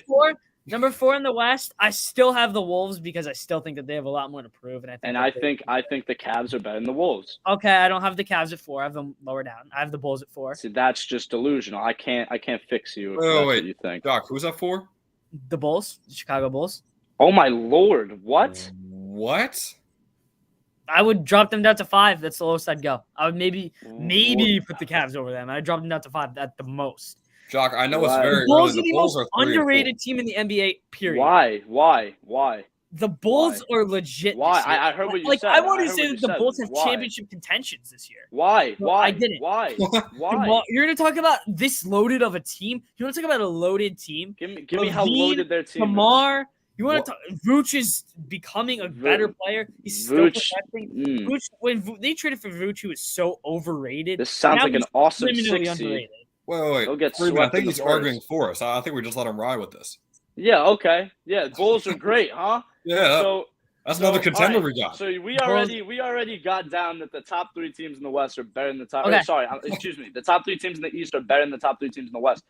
Number 4 in the West, I still have the Wolves because I still think that they have a lot more to prove. I think the Cavs are better than the Wolves. Okay, I don't have the Cavs at 4. I have them lower down. I have the Bulls at 4. See, that's just delusional. I can't fix you. Wait. What you think? Doc, who's up 4? The Bulls, the Chicago Bulls. Oh my Lord! What? What? I would drop them down to 5. That's the lowest I'd go. I would maybe put the Cavs over them. I'd drop them down to 5 at the most. Jock, I know it's very Bulls early. are the most underrated team in the NBA, period. Why? The Bulls are legit. Why? I heard what you said. I wanted to say that the Bulls have championship contentions this year. Why? I didn't. Why? You're going to talk about this loaded of a team? You want to talk about a loaded team? Give me how loaded their team is. You want to talk? Vooch is becoming a better player. He's still protecting. Vooch, when they traded for Vooch, he was so overrated. This sounds like an awesome 6 seed. Wait. I think he's arguing for us. I think we just let him ride with this. Yeah, okay. Yeah, Bulls are great, huh? Yeah. So that's another contender we got. So we already got down that the top 3 teams in the West are better than the top. Okay. Excuse me. The top 3 teams in the East are better than the top 3 teams in the West.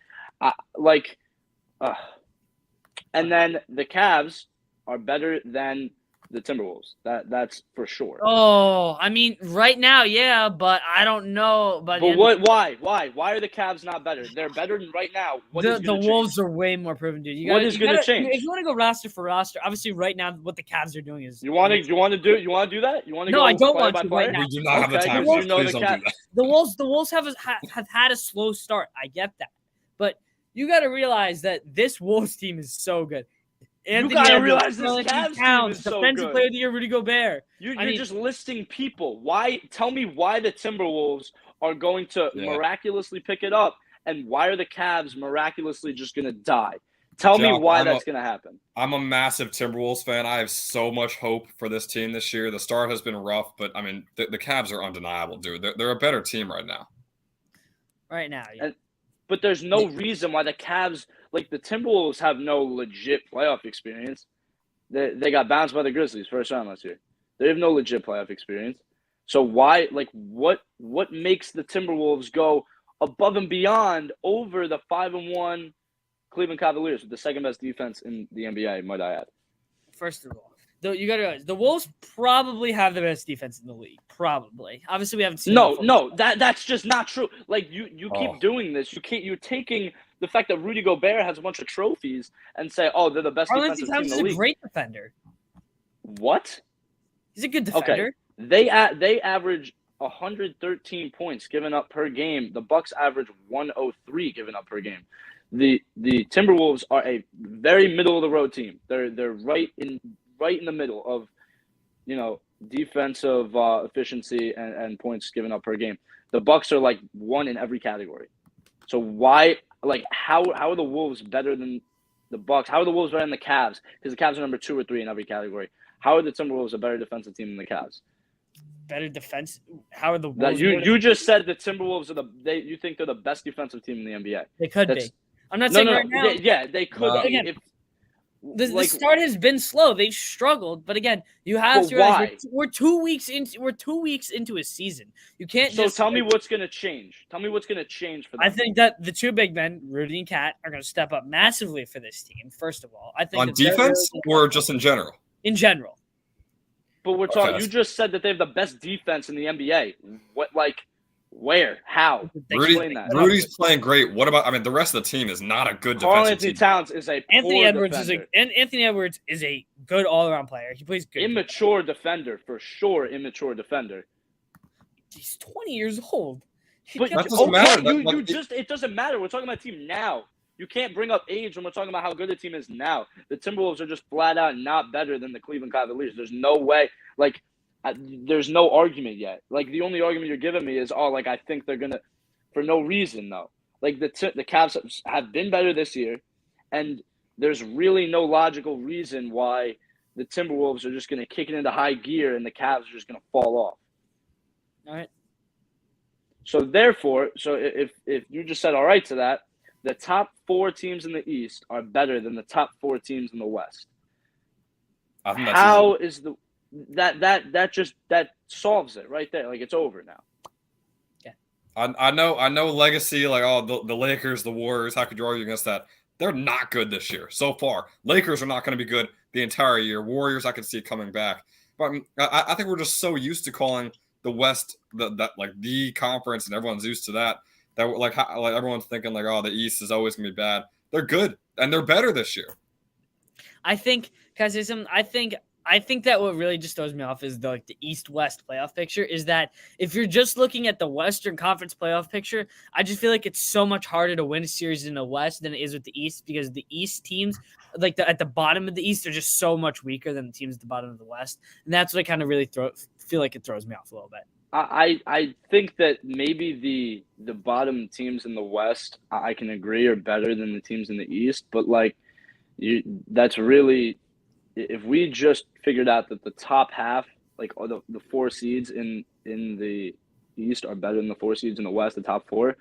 And then the Cavs are better than the Timberwolves. That's for sure. Oh, I mean, right now, yeah, but I don't know. But what? Why? Why are the Cavs not better? They're better than right now. The Wolves are way more proven, dude. What is going to change? If you want to go roster for roster, obviously, right now, what the Cavs are doing is. You want to do that? You want to? No, I don't want to right now. We do not have the time. Please don't do that. The Wolves have had a slow start. I get that, but you got to realize that this Wolves team is so good. You gotta realize this Cavs team is so Defensive good. Player of the Year, Rudy Gobert. You're just listing people. Why? Tell me why the Timberwolves are going to miraculously pick it up, and why are the Cavs miraculously just going to die? Tell me why that's going to happen. I'm a massive Timberwolves fan. I have so much hope for this team this year. The start has been rough, but I mean, the Cavs are undeniable, dude. They're a better team right now. Right now, yeah. But there's no reason why the Cavs, the Timberwolves, have no legit playoff experience. They got bounced by the Grizzlies first round last year. They have no legit playoff experience. So why, what makes the Timberwolves go above and beyond over the 5-1 Cleveland Cavaliers with the second best defense in the NBA, might I add? First of all, you got to realize the Wolves probably have the best defense in the league. Probably. Obviously, we haven't seen. No, that's just not true. You keep doing this. You're taking the fact that Rudy Gobert has a bunch of trophies and say, oh, they're the best defensive team in the league. He's a great defender. What? He's a good defender. Okay. They average 113 points given up per game. The Bucks average 103 given up per game. The Timberwolves are a very middle of the road team. They're right in the middle of, defensive efficiency and points given up per game. The Bucks are 1 in every category. So why, how are the Wolves better than the Bucks? How are the Wolves better than the Cavs? Because the Cavs are number 2 or 3 in every category. How are the Timberwolves a better defensive team than the Cavs? Better defense. How are the That Wolves? you just said the Timberwolves are you think they're the best defensive team in the NBA. They could That's- be. I'm not saying right now. Yeah, they could be. Again, If, the start has been slow. They struggled, but again, you have But to realize why? we're 2 weeks into a season. You can't. So just tell me what's going to change. Tell me what's going to change for them. I think that the 2 big men, Rudy and Cat, are going to step up massively for this team. First of all, I think On that they're defense really or just in general? in general. But we're talking. Okay. You just said that they have the best defense in the NBA. What? Like, where? How? Explain that. Rudy's playing great. What about? I mean, the rest of the team is not a good Carl defensive Anthony team. Towns is a Anthony poor Edwards defender. Anthony Edwards is a good all-around player. He plays good. Immature defender for sure. Immature defender. He's 20 years old. But That doesn't matter. It doesn't matter. We're talking about team now. You can't bring up age when we're talking about how good the team is now. The Timberwolves are just flat out not better than the Cleveland Cavaliers. There's no way. Like, there's no argument yet. Like, the only argument you're giving me is, I think they're gonna, for no reason though. Like the Cavs have been better this year, and there's really no logical reason why the Timberwolves are just gonna kick it into high gear and the Cavs are just gonna fall off. All right. So therefore, if you just said all right to that, the top 4 teams in the East are better than the top 4 teams in the West. I think that's How easy. is that solves it right there? Like, it's over now. I know legacy, like the Lakers, the Warriors. How could you argue against that? They're not good this year so far. Lakers are not going to be good the entire year. Warriors, I can see it coming back. But I think we're just so used to calling the West the conference, and everyone's used to that. That like everyone's thinking like, oh, the East is always going to be bad. They're good and they're better this year. I think, guys, I think that what really just throws me off is the East-West playoff picture is that if you're just looking at the Western Conference playoff picture, I just feel like it's so much harder to win a series in the West than it is with the East because the East teams, at the bottom of the East, are just so much weaker than the teams at the bottom of the West. And that's what I kind of really feel like it throws me off a little bit. I think that maybe the bottom teams in the West, I can agree, are better than the teams in the East. But, that's really – if we just figured out that the top half, the 4 seeds in the East are better than the 4 seeds in the West, the top 4,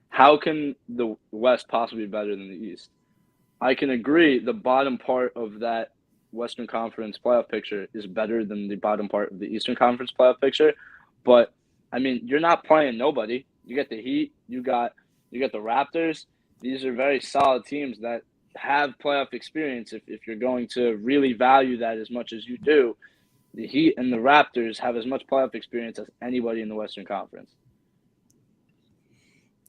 how can the West possibly be better than the East? I can agree the bottom part of that Western Conference playoff picture is better than the bottom part of the Eastern Conference playoff picture. But, I mean, you're not playing nobody. You got the Heat. You got the Raptors. These are very solid teams that have playoff experience. If you're going to really value that as much as you do, the Heat and the Raptors have as much playoff experience as anybody in the Western Conference.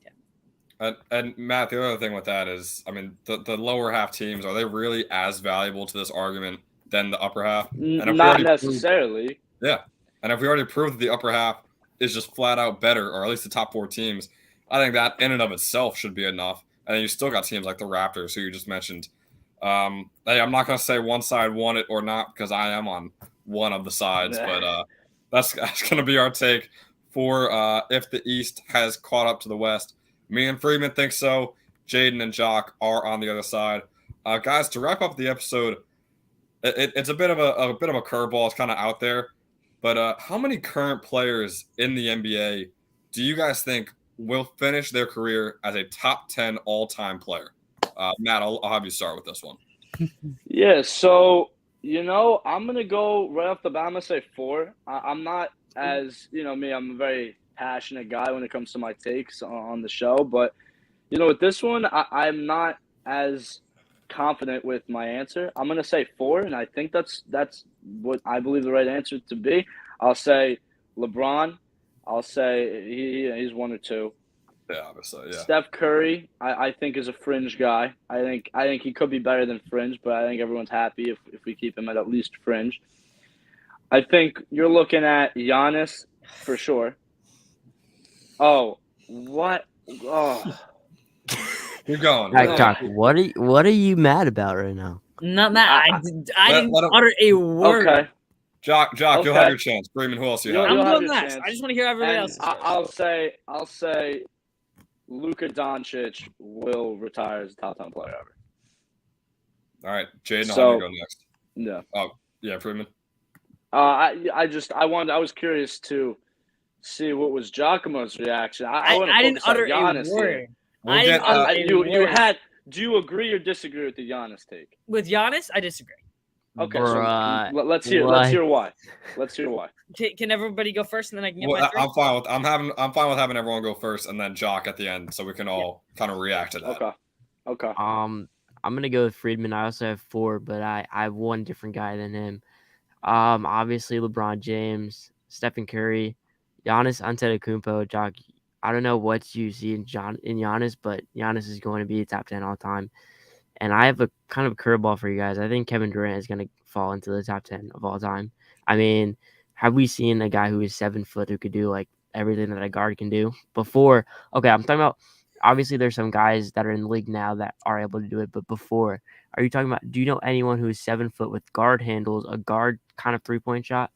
Yeah. And Matt, the other thing with that is, I mean, the lower half teams, are they really as valuable to this argument than the upper half? And not necessarily. And if we already proved that the upper half is just flat out better, or at least the top 4 teams, I think that in and of itself should be enough. And then you still got teams like the Raptors, who you just mentioned. Hey, I'm not going to say one side won it or not because I am on one of the sides, but that's going to be our take for if the East has caught up to the West. Me and Freeman think so. Jaden and Jock are on the other side. Guys, to wrap up the episode, it's a bit of a curveball. It's kind of out there, but how many current players in the NBA do you guys think will finish their career as a top 10 all-time player? Matt, I'll have you start with this one. Yeah, so, I'm going to go right off the bat. I'm going to say 4. I'm not as, me, I'm a very passionate guy when it comes to my takes on the show. But, with this one, I'm not as confident with my answer. I'm going to say 4, and I think that's what I believe the right answer to be. I'll say LeBron. I'll say he's 1 or 2. Yeah, obviously, yeah. Steph Curry, I think, is a fringe guy. I think he could be better than fringe, but I think everyone's happy if we keep him at least fringe. I think you're looking at Giannis for sure. Oh, what? Oh. You're going. Jock, what are you mad about right now? Not mad. I didn't utter a word. Okay. Jock, Okay. you'll have your chance. Freeman, who else do you have? I'm You'll have going your last. chance. I just want to hear everybody And else. I'll say Luka Doncic will retire as a top 10 player ever. All right, Jaden, So- how do you go next? Yeah. Yeah, Freeman. I was curious to see what was Giacomo's reaction. I want to I didn't focus on utter a Giannis here. word. We'll I get didn't utter a You word. had. Do you agree or disagree with the Giannis take? With Giannis, I disagree. Okay, Bruh, so let's hear why. Let's hear why. Can everybody go first, and then I can get Well, my three? I'm fine with having everyone go first and then Jock at the end, so we can all kind of react to that. Okay. I'm gonna go with Friedman. I also have 4, but I have one different guy than him. Obviously LeBron James, Stephen Curry, Giannis Antetokounmpo. Jock, I don't know what you see in Giannis, but Giannis is going to be a top 10 all time. And I have a kind of a curveball for you guys. I think Kevin Durant is going to fall into the top 10 of all time. I mean, have we seen a guy who is 7 foot who could do like everything that a guard can do before? Okay, I'm talking about, obviously there's some guys that are in the league now that are able to do it, but before, are you talking about, do you know anyone who is 7 foot with guard handles, a guard kind of 3-point shot?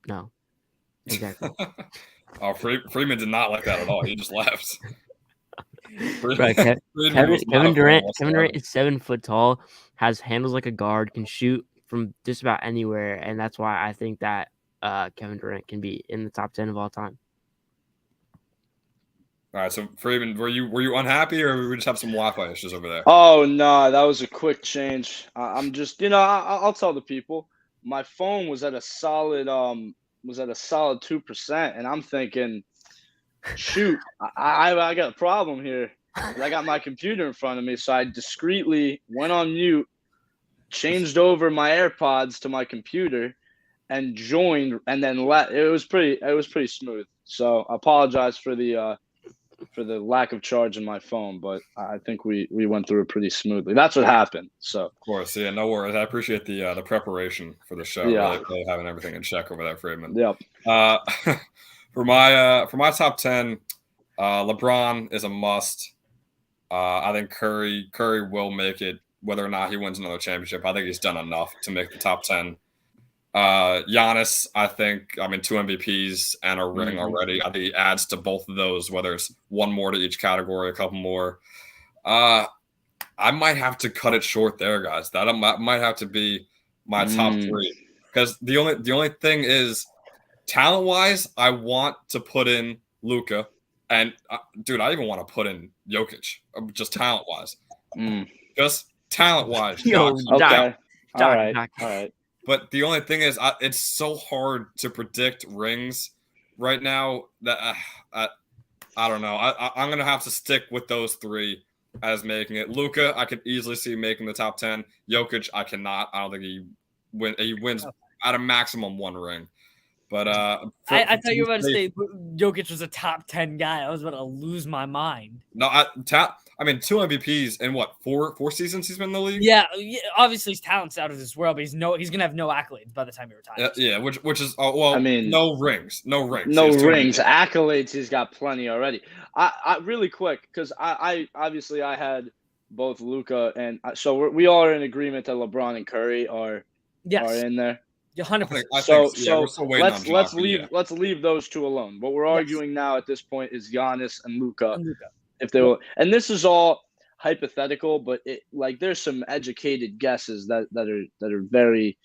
No. Exactly. Freeman did not like that at all. He just left. Right, Kevin Durant is 7 foot tall, has handles like a guard, can shoot from just about anywhere, and that's why I think that Kevin Durant can be in the top 10 of all time. All right, so Freeman, were you unhappy, or we just have some Wi-Fi issues over there? Oh no, that was a quick change. I'm just, I'll tell the people. My phone was at a solid 2%, and I'm thinking, shoot, I got a problem here. I got my computer in front of me, so I discreetly went on mute, changed over my AirPods to my computer, and joined, and then it was pretty smooth. So I apologize for the lack of charge in my phone, but I think we went through it pretty smoothly. That's what happened. So of course, yeah, no worries. I appreciate the preparation for the show. Yeah. Really having everything in check over there, Freeman. yep. For my top 10, LeBron is a must. I think Curry will make it, whether or not he wins another championship. I think he's done enough to make the top 10. Giannis, I think, 2 MVPs and a ring already. I think he adds to both of those, whether it's one more to each category, a couple more. I might have to cut it short there, guys. That might have to be my top 3, because the only thing is, talent-wise, I want to put in Luka, and dude, I even want to put in Jokic, just talent-wise. Just talent-wise. Yo, Okay. Doc. All right. But the only thing is, it's so hard to predict rings right now that I don't know. I'm going to have to stick with those 3 as making it. Luka, I could easily see making the top 10. Jokic, I cannot. I don't think he wins at a maximum 1 ring. But I thought you were about to say Jokic was a top 10 guy. I was about to lose my mind. No, 2 MVPs in what, 4 seasons he's been in the league? Yeah, obviously his talent's out of this world, but he's gonna have no accolades by the time he retires. Yeah, which is no rings. No rings, accolades. He's got plenty already. I really quick, because I obviously I had both Luka and so we all are in agreement that LeBron and Curry are in there. 100%. Let's leave those 2 alone. What we're arguing now at this point is Giannis and Luka. If they will, and this is all hypothetical, but there's some educated guesses that are very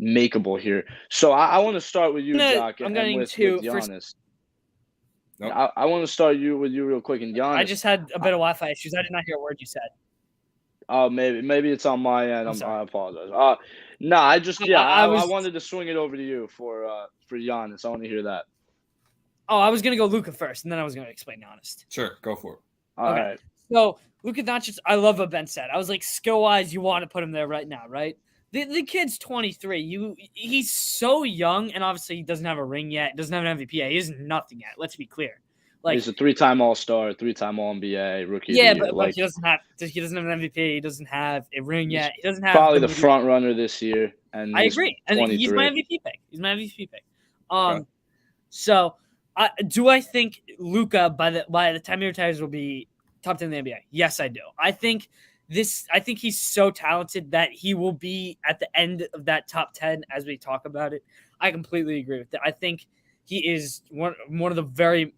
makeable here. So I want to start with you, Jock, and with Giannis. Nope. I want to start with you real quick, and Giannis. I just had a bit of Wi-Fi issues. I did not hear a word you said. Oh, maybe it's on my end. I apologize. No, I wanted to swing it over to you for Giannis. I want to hear that. Oh, I was gonna go Luka first, and then I was gonna explain Giannis. Sure, go for it. All right. So Luka Doncic, I love what Ben said. I was like, skill-wise, you want to put him there right now, right? The kid's 23. He's so young, and obviously he doesn't have a ring yet. Doesn't have an MVP yet. He is nothing yet. Let's be clear. He's a 3-time All-Star, 3-time All-NBA rookie. Yeah, but he doesn't have an MVP. He doesn't have a ring yet. He doesn't have probably the front runner this year. And I agree. And he's my MVP pick. So do I think Luka by the time he retires will be top 10 in the NBA? Yes, I do. I think he's so talented that he will be at the end of that top 10 as we talk about it. I completely agree with that. I think he is one of the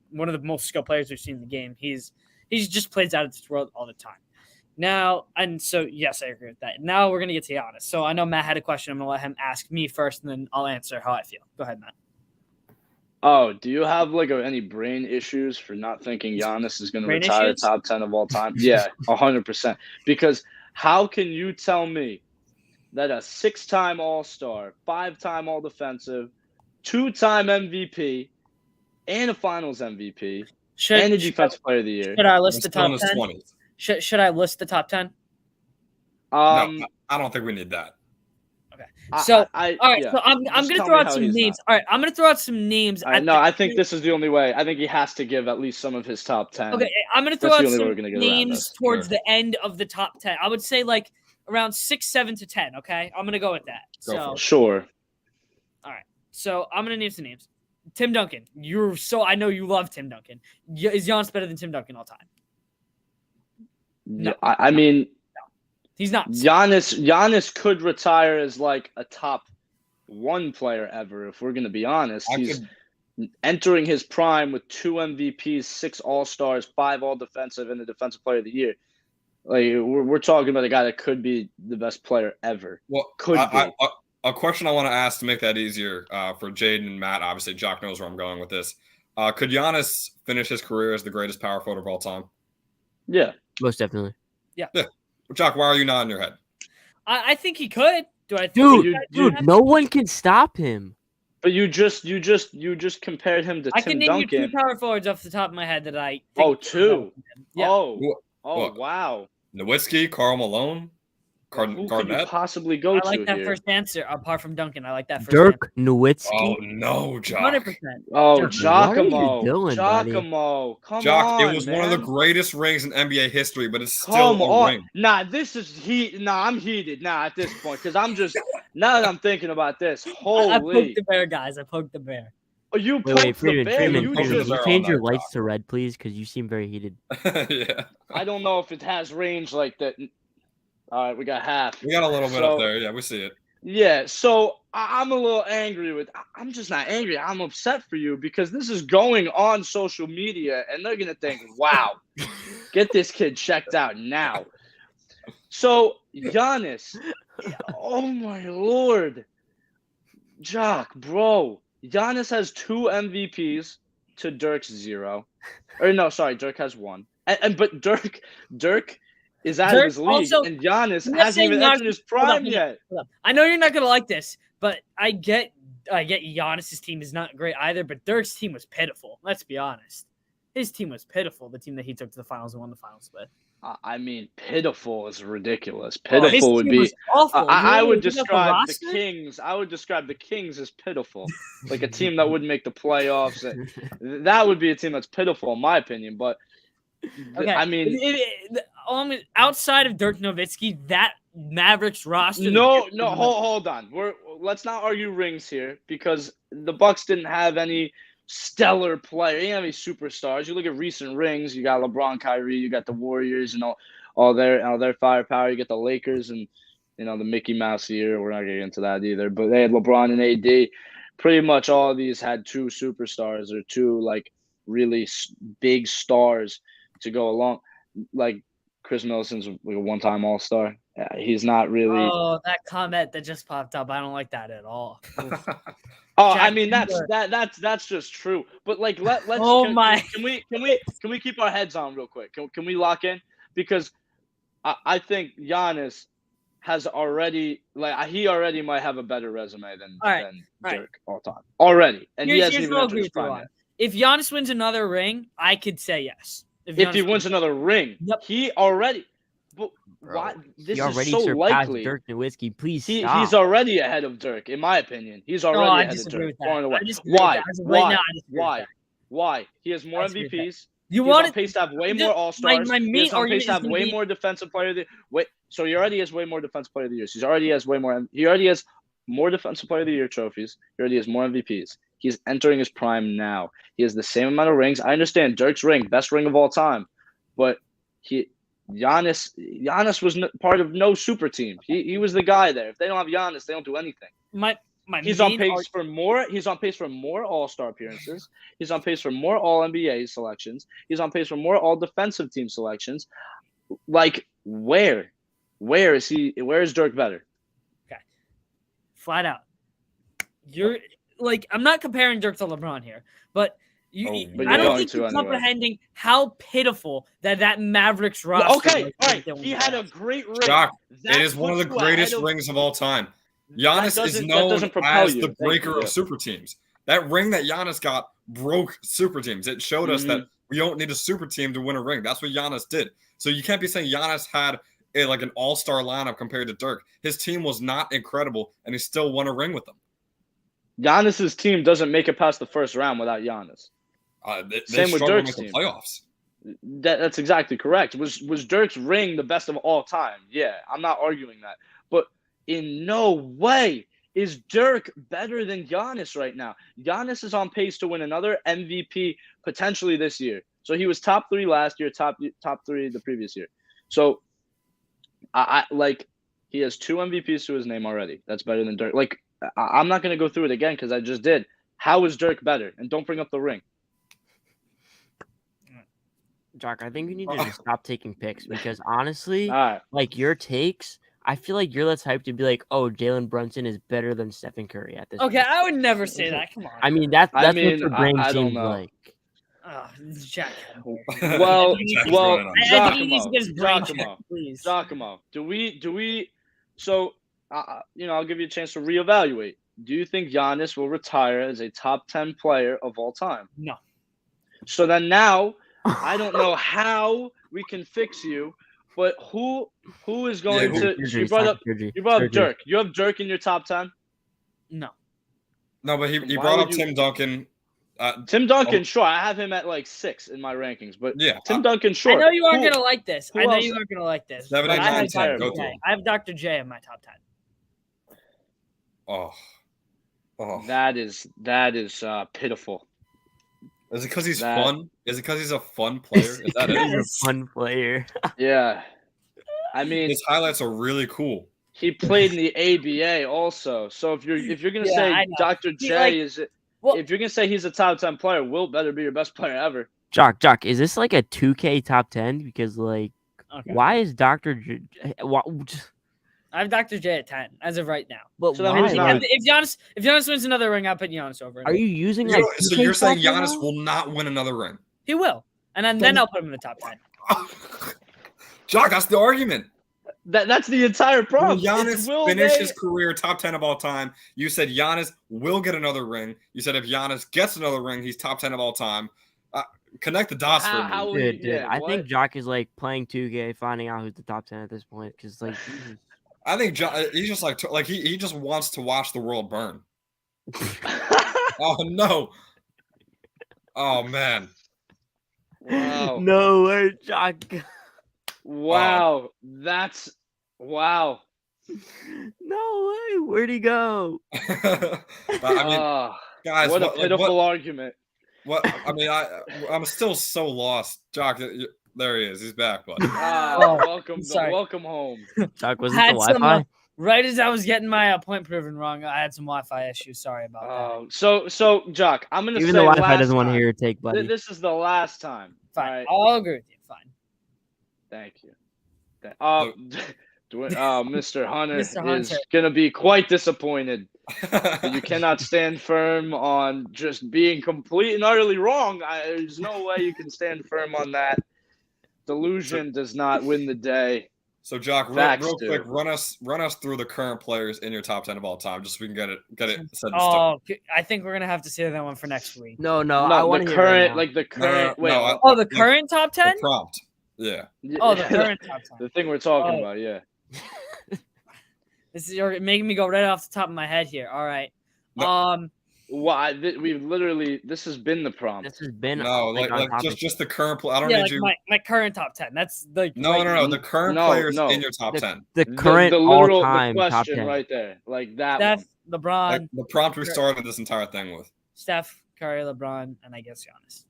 most skilled players we've seen in the game. He's just plays out of this world all the time. Now, and so yes, I agree with that. Now we're gonna get to Giannis. So I know Matt had a question. I'm gonna let him ask me first, and then I'll answer how I feel. Go ahead, Matt. Oh, do you have any brain issues for not thinking Giannis is going to Brain retire issues? top 10 of all time? Yeah, 100%. Because how can you tell me that a 6-time All-Star, 5-time All-Defensive, 2-time MVP, and a Finals MVP, and a Defensive Player of the Year? Should I list the Still in top his 10? 20s. Should I list the top 10? No, I don't think we need that. So, all right, so I'm going to throw out some names. All right, I'm going to throw out some names. I think this is the only way. I think he has to give at least some of his top 10. Okay, I'm going to throw out some names towards the end of the top 10. I would say like around 6, 7 to 10, okay? I'm going to go with that. Sure. All right. So, I'm going to name some names. Tim Duncan. I know you love Tim Duncan. Is Giannis better than Tim Duncan all time? No. I mean, he's not. Giannis could retire as like a top 1 player ever, if we're going to be honest. He's entering his prime with 2 MVPs, 6 All-Stars, 5 All-Defensive, and the Defensive Player of the Year. Like we're talking about a guy that could be the best player ever. Well, a question I want to ask to make that easier for Jaden and Matt. Obviously, Jock knows where I'm going with this. Could Giannis finish his career as the greatest power forward of all time? Yeah, most definitely. Yeah. Jock, why are you nodding your head? I think he could. Do I? Dude, no one can stop him. But you just compared him to Tim Duncan. I can name you 2 power forwards off the top of my head that I think. Oh, 2. Yeah. Oh, wow. Nowitzki, Karl Malone, Who could you Garnett. possibly go to? I like that here? first answer. Apart from Duncan, I like that first. Dirk Nowitzki. Oh no, Jock. 100%. Oh, Giacomo. Giacomo. Come Jock, on, it was man. one of the greatest rings in NBA history, but it's still Come a on. ring. Nah, this is heat. Nah, I'm heated now at this point because I'm just now that I'm thinking about this. Holy! I poked the bear, guys. I poked the bear. Oh, you Wait, Freeman, Freeman, can you just- change your lights to red, please? Because you seem very heated. Yeah. I don't know if it has range like that. All right, we got half. We got a little bit up there. Yeah, we see it. Yeah, so I'm a little angry with. I'm just not angry. I'm upset for you because this is going on social media, and they're gonna think, "Wow, get this kid checked out now." So Giannis, oh my lord, Jock, bro, Giannis has 2 MVPs to Dirk's 0. Or no, sorry, Dirk has 1. But Dirk is out of his league, also, and Giannis hasn't even entered his prime yet. I know you're not gonna like this, but I get Giannis's team is not great either, but Dirk's team was pitiful. Let's be honest. His team was pitiful, the team that he took to the finals and won the finals with. I mean, pitiful is ridiculous. Pitiful would be awful. I would describe the Kings. I would describe the Kings as pitiful, like a team that wouldn't make the playoffs. That would be a team that's pitiful, in my opinion. But okay. I mean, outside of Dirk Nowitzki, that Mavericks roster. No, hold on. Let's not argue rings here because the Bucks didn't have any stellar player. You didn't have any superstars. You look at recent rings. You got LeBron, Kyrie. You got the Warriors and all their firepower. You get the Lakers and the Mickey Mouse year. We're not getting into that either. But they had LeBron and AD. Pretty much all of these had 2 superstars or 2 like really big stars to go along. Like Chris Middleton's like a 1-time All-Star. He's not really. Oh, that comment that just popped up. I don't like that at all. Oh, I mean that's just true. But like let's. Oh my! Can we keep our heads on real quick? Can we lock in? Because I think Giannis has already he already might have a better resume than Dirk all time already, and he hasn't even entered his prime yet. If Giannis wins another ring, I could say yes. If he wins another ring, he already. But why? This he already is so surpassed likely. Dirk Nowitzki. Please stop. He's already ahead of Dirk, in my opinion. He's already ahead of Dirk. Why? He has more MVPs. He's on pace to have way more All-Stars. He's on pace to have way more Defensive Player of the Year. So he already has way more Defensive Player of the Year. He already has more Defensive Player of the Year trophies. He already has more MVPs. He's entering his prime now. He has the same amount of rings. I understand Dirk's ring, best ring of all time, but Giannis was part of no super team. He was the guy there. If they don't have Giannis, they don't do anything. He's on pace for more. He's on pace for more All-Star appearances. He's on pace for more All-NBA selections. He's on pace for more All-Defensive Team selections. Like Where is Dirk better? Flat out. You're like, I'm not comparing Dirk to LeBron here, but But I you're don't going think to you're anyway. comprehending how pitiful that Mavericks roster. Okay, was all right. that He we had a lost. great ring. Doc, That it is one of the puts you greatest ahead of- rings of all time. Giannis is that known doesn't propel as you. the Thank breaker you. of super teams. That ring that Giannis got broke super teams. It showed us that we don't need a super team to win a ring. That's what Giannis did. So you can't be saying Giannis had like an all-star lineup compared to Dirk. His team was not incredible, and he still won a ring with them. Giannis's team doesn't make it past the first round without Giannis. They Same with struggled Dirk's to make team. the playoffs. That's exactly correct. Was Dirk's ring the best of all time? Yeah, I'm not arguing that. But in no way is Dirk better than Giannis right now. Giannis is on pace to win another MVP potentially this year. So he was top 3 last year, top 3 the previous year. So I like he has 2 MVPs to his name already. That's better than Dirk. Like I'm not going to go through it again because I just did. How is Dirk better? And don't bring up the ring. Jock, I think you need to just stop taking picks because honestly, All right. like your takes, I feel like you're less hyped to be like, oh, Jalen Brunson is better than Stephen Curry at this Okay, point. I would never say that. Come on. I mean, that's I what mean, your brain I don't seems know. like. This is Jack. Well, Jack's well, running on. I think he needs to get his brain Giacomo, checked, please. Giacomo, do we? So, I'll give you a chance to reevaluate. Do you think Giannis will retire as a top 10 player of all time? No. So then now, I don't know how we can fix you, but who is going Yeah, to? You brought up Dirk. You have Dirk in your top 10. No. No, but he Why brought would up you- Tim Duncan. Tim Duncan, sure, I have him at like 6 in my rankings, but Yeah, Tim Duncan, sure. I know you aren't Who- gonna like this. who I know else? you aren't gonna like this. 7, but 8, I 9, have 10. Dr. Go through J. them. I have Dr. J in my top 10. Oh. That is pitiful. Is it because he's That- fun? Is it because he's a fun player? Is that He's it? a fun player. Yeah, I mean, His highlights are really cool. he played in the ABA also. So if you're gonna Yeah, I say know. Dr. He, J like- is, Well, if you're gonna say he's a top 10 player, Wilt better be your best player ever. Jock, is this like a 2K top 10? Because like, okay. why is Dr. J? Why, I have Dr. J at 10 as of right now. but So then why? who's not? Like, If Giannis wins another ring, I'll put Giannis over him. are you using You like? know, so 2K you're saying stats right Giannis now? will not win another ring? He will, and then I'll put him in the top 10. Jock, that's the argument. That's the entire Will problem. Giannis It's will finish they- his career top 10 of all time? You said Giannis will get another ring. You said if Giannis gets another ring, he's top 10 of all time. Connect the dots for me. How- Dude, yeah, I what? think Jock is like playing 2K, finding out who's the top 10 at this point. Because like, Jesus. I think he's just like he just wants to watch the world burn. Oh no! Oh man! Wow. no way, Jock. Wow. That's wow. No way. Where'd he go? But, I mean, Ah, guys, what a what, pitiful argument. what? I mean, I'm still so lost. Jock, there he is. He's back, buddy. Oh, Welcome, sorry. welcome home. Jock, was it Had the some, Wi-Fi? Right as I was getting my point proven wrong, I had some Wi-Fi issues. Sorry about So Jock, I'm gonna Even say the Wi-Fi last doesn't want to time. hear your take, buddy. This is the last time. that. Fine. All right. I'll agree with you. Fine. Thank you. Mr. Hunter Mr. is Hunter. gonna be quite disappointed. You cannot stand firm on just being complete and utterly wrong. There's no way you can stand firm on that. Delusion does not win the day. So, Jock, Facts real do. quick, run us through the current players in your top 10 of all time, just so we can get it set in stone. Oh, I think we're gonna have to save that one for next week. No, I No, want the to hear current, right now. like the current. Wait, no, Oh, the current top 10? The prompt. Yeah. Oh, the current top 10. the thing we're talking Oh. about, yeah. You're making me go right off the top of my head here. All right. No. Why? We've literally. This has been the prompt. This has been No, like, on like topic. just the current play. I don't Yeah, need like you. my current top 10. That's like No. The current No, players no. in your top The- 10. the current the literal all-time the top question 10. right there, like that. Steph, one. LeBron, Like the prompt we started this entire thing with. Steph, Curry, LeBron, and I guess Giannis.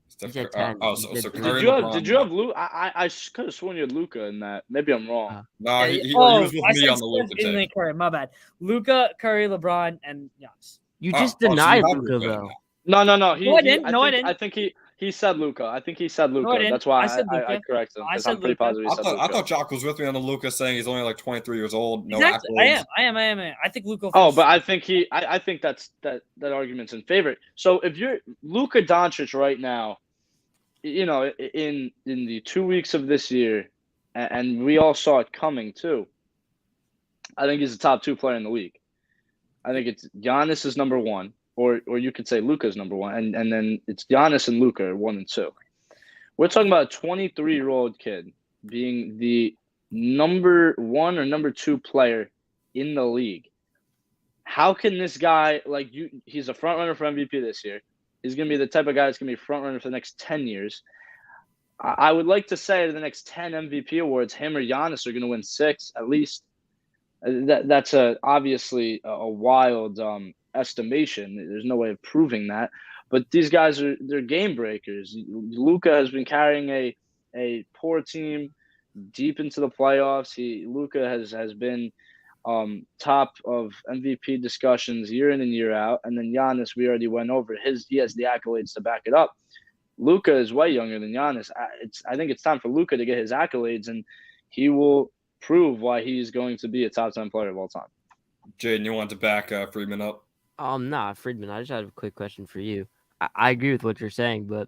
Steph said Curry- 10. oh, He so said Curry, 10. LeBron, Did you have Luka? I could have sworn you had Luka in that. Maybe I'm wrong. No, he Oh, was with I me said on the Luka Steph, didn't take. say Curry. My bad. Luka, Curry, LeBron, and Giannis. You Oh, just so you denied have Luka Luka though. No. No, I didn't. No, I didn't. I think he He said Luka. I think he said No, I Luka. didn't. That's why I said I Luka. corrected him. I 'Cause said I'm pretty Luka. positive he said I Luka. thought Jock was with me on the Luka saying he's only like 23 years old. No Exactly. accolades. I am. I think Luka. Oh, but I think I think that argument's in favor. So if you're Luka Doncic right now, you know, in the 2 weeks of this year, and we all saw it coming too. I think he's the top 2 player in the league. I think it's Giannis is number 1, or you could say Luka's number 1, and then it's Giannis and Luka 1 and 2. We're talking about a 23-year-old kid being the number 1 or number 2 player in the league. How can this guy, like you? He's a front runner for MVP this year. He's going to be the type of guy that's going to be a front runner for the next 10 years. I would like to say the next 10 MVP awards, him or Giannis are going to win 6 at least. That's obviously a wild estimation. There's no way of proving that. But these guys they're game breakers. Luka has been carrying a poor team deep into the playoffs. Luka has been top of MVP discussions year in and year out. And then Giannis, we already went over. He has the accolades to back it up. Luka is way younger than Giannis. I think it's time for Luka to get his accolades, and he will prove why he's going to be a top 10 player of all time. Jaden, you want to back Freeman up? Nah, Friedman. I just had a quick question for you. I agree with what you're saying, but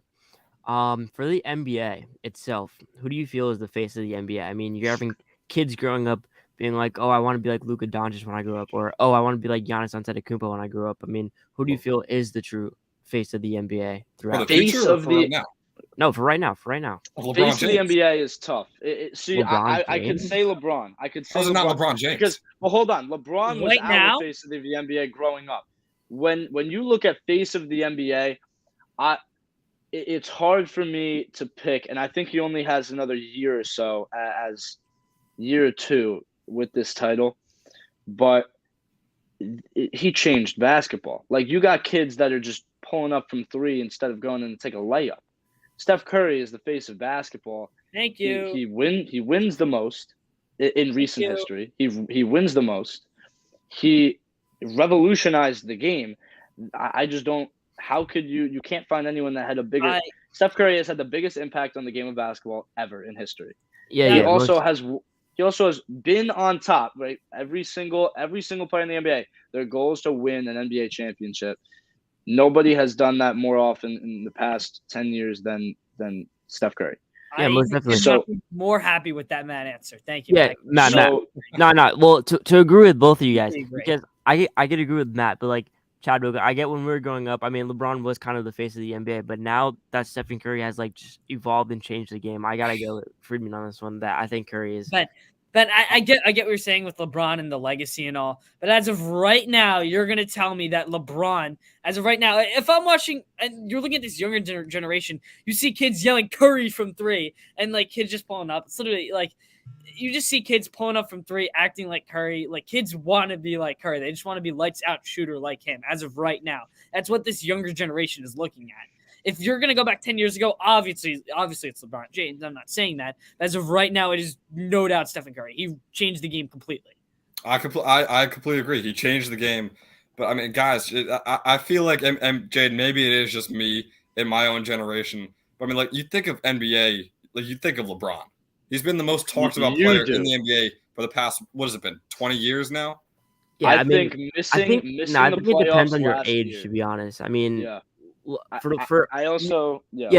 for the NBA itself, who do you feel is the face of the NBA? I mean, you're having kids growing up being like, "Oh, I want to be like Luka Doncic when I grow up," or "Oh, I want to be like Giannis Antetokounmpo when I grow up." I mean, who do you feel is the true face of the NBA For throughout? the future or for right now? No, for right now. For right now. LeBron Face of the James. NBA is tough. See, LeBron I could James? say LeBron. I could say How's it LeBron. not LeBron James? Because, well, hold on. LeBron was Right now? our face of the NBA growing up. When you look at face of the NBA, it's hard for me to pick, and I think he only has another year or so, as year or 2 with this title. But he changed basketball. Like, you got kids that are just pulling up from 3 instead of going in to take a layup. Steph Curry is the face of basketball. Thank you. He wins the most in recent history. He wins the most. He revolutionized the game. I just don't. How could you can't find anyone that had a bigger. Steph Curry has had the biggest impact on the game of basketball ever in history. Yeah, He yeah. also has been on top, right? Every single player in the NBA, their goal is to win an NBA championship. Nobody has done that more often in the past 10 years than Steph Curry. Yeah, most definitely. So more happy with that Matt answer. Thank you. Yeah, Mike. No. Well, to agree with both of you guys, Agree. because I could agree with Matt, but like Chadwick, I get when we were growing up. I mean, LeBron was kind of the face of the NBA, but now that Stephen Curry has like just evolved and changed the game, I gotta go with Friedman on this one. That I think Curry is. But I get what you're saying with LeBron and the legacy and all. But as of right now, you're going to tell me that LeBron, as of right now, if I'm watching and you're looking at this younger generation, you see kids yelling Curry from 3 and like kids just pulling up. It's literally like you just see kids pulling up from 3, acting like Curry. Like kids want to be like Curry. They just want to be lights out shooter like him as of right now. That's what this younger generation is looking at. If you're going to go back 10 years ago, obviously it's LeBron James. I'm not saying that. As of right now, it is no doubt Stephen Curry. He changed the game completely. I completely agree. He changed the game. But, I mean, guys, I feel like, and Jaden, maybe it is just me in my own generation. But, I mean, like, you think of NBA, like, you think of LeBron. He's been the most talked about player in the NBA for the past, what has it been, 20 years now? Yeah, I think it depends on your age, to be honest. I mean, yeah.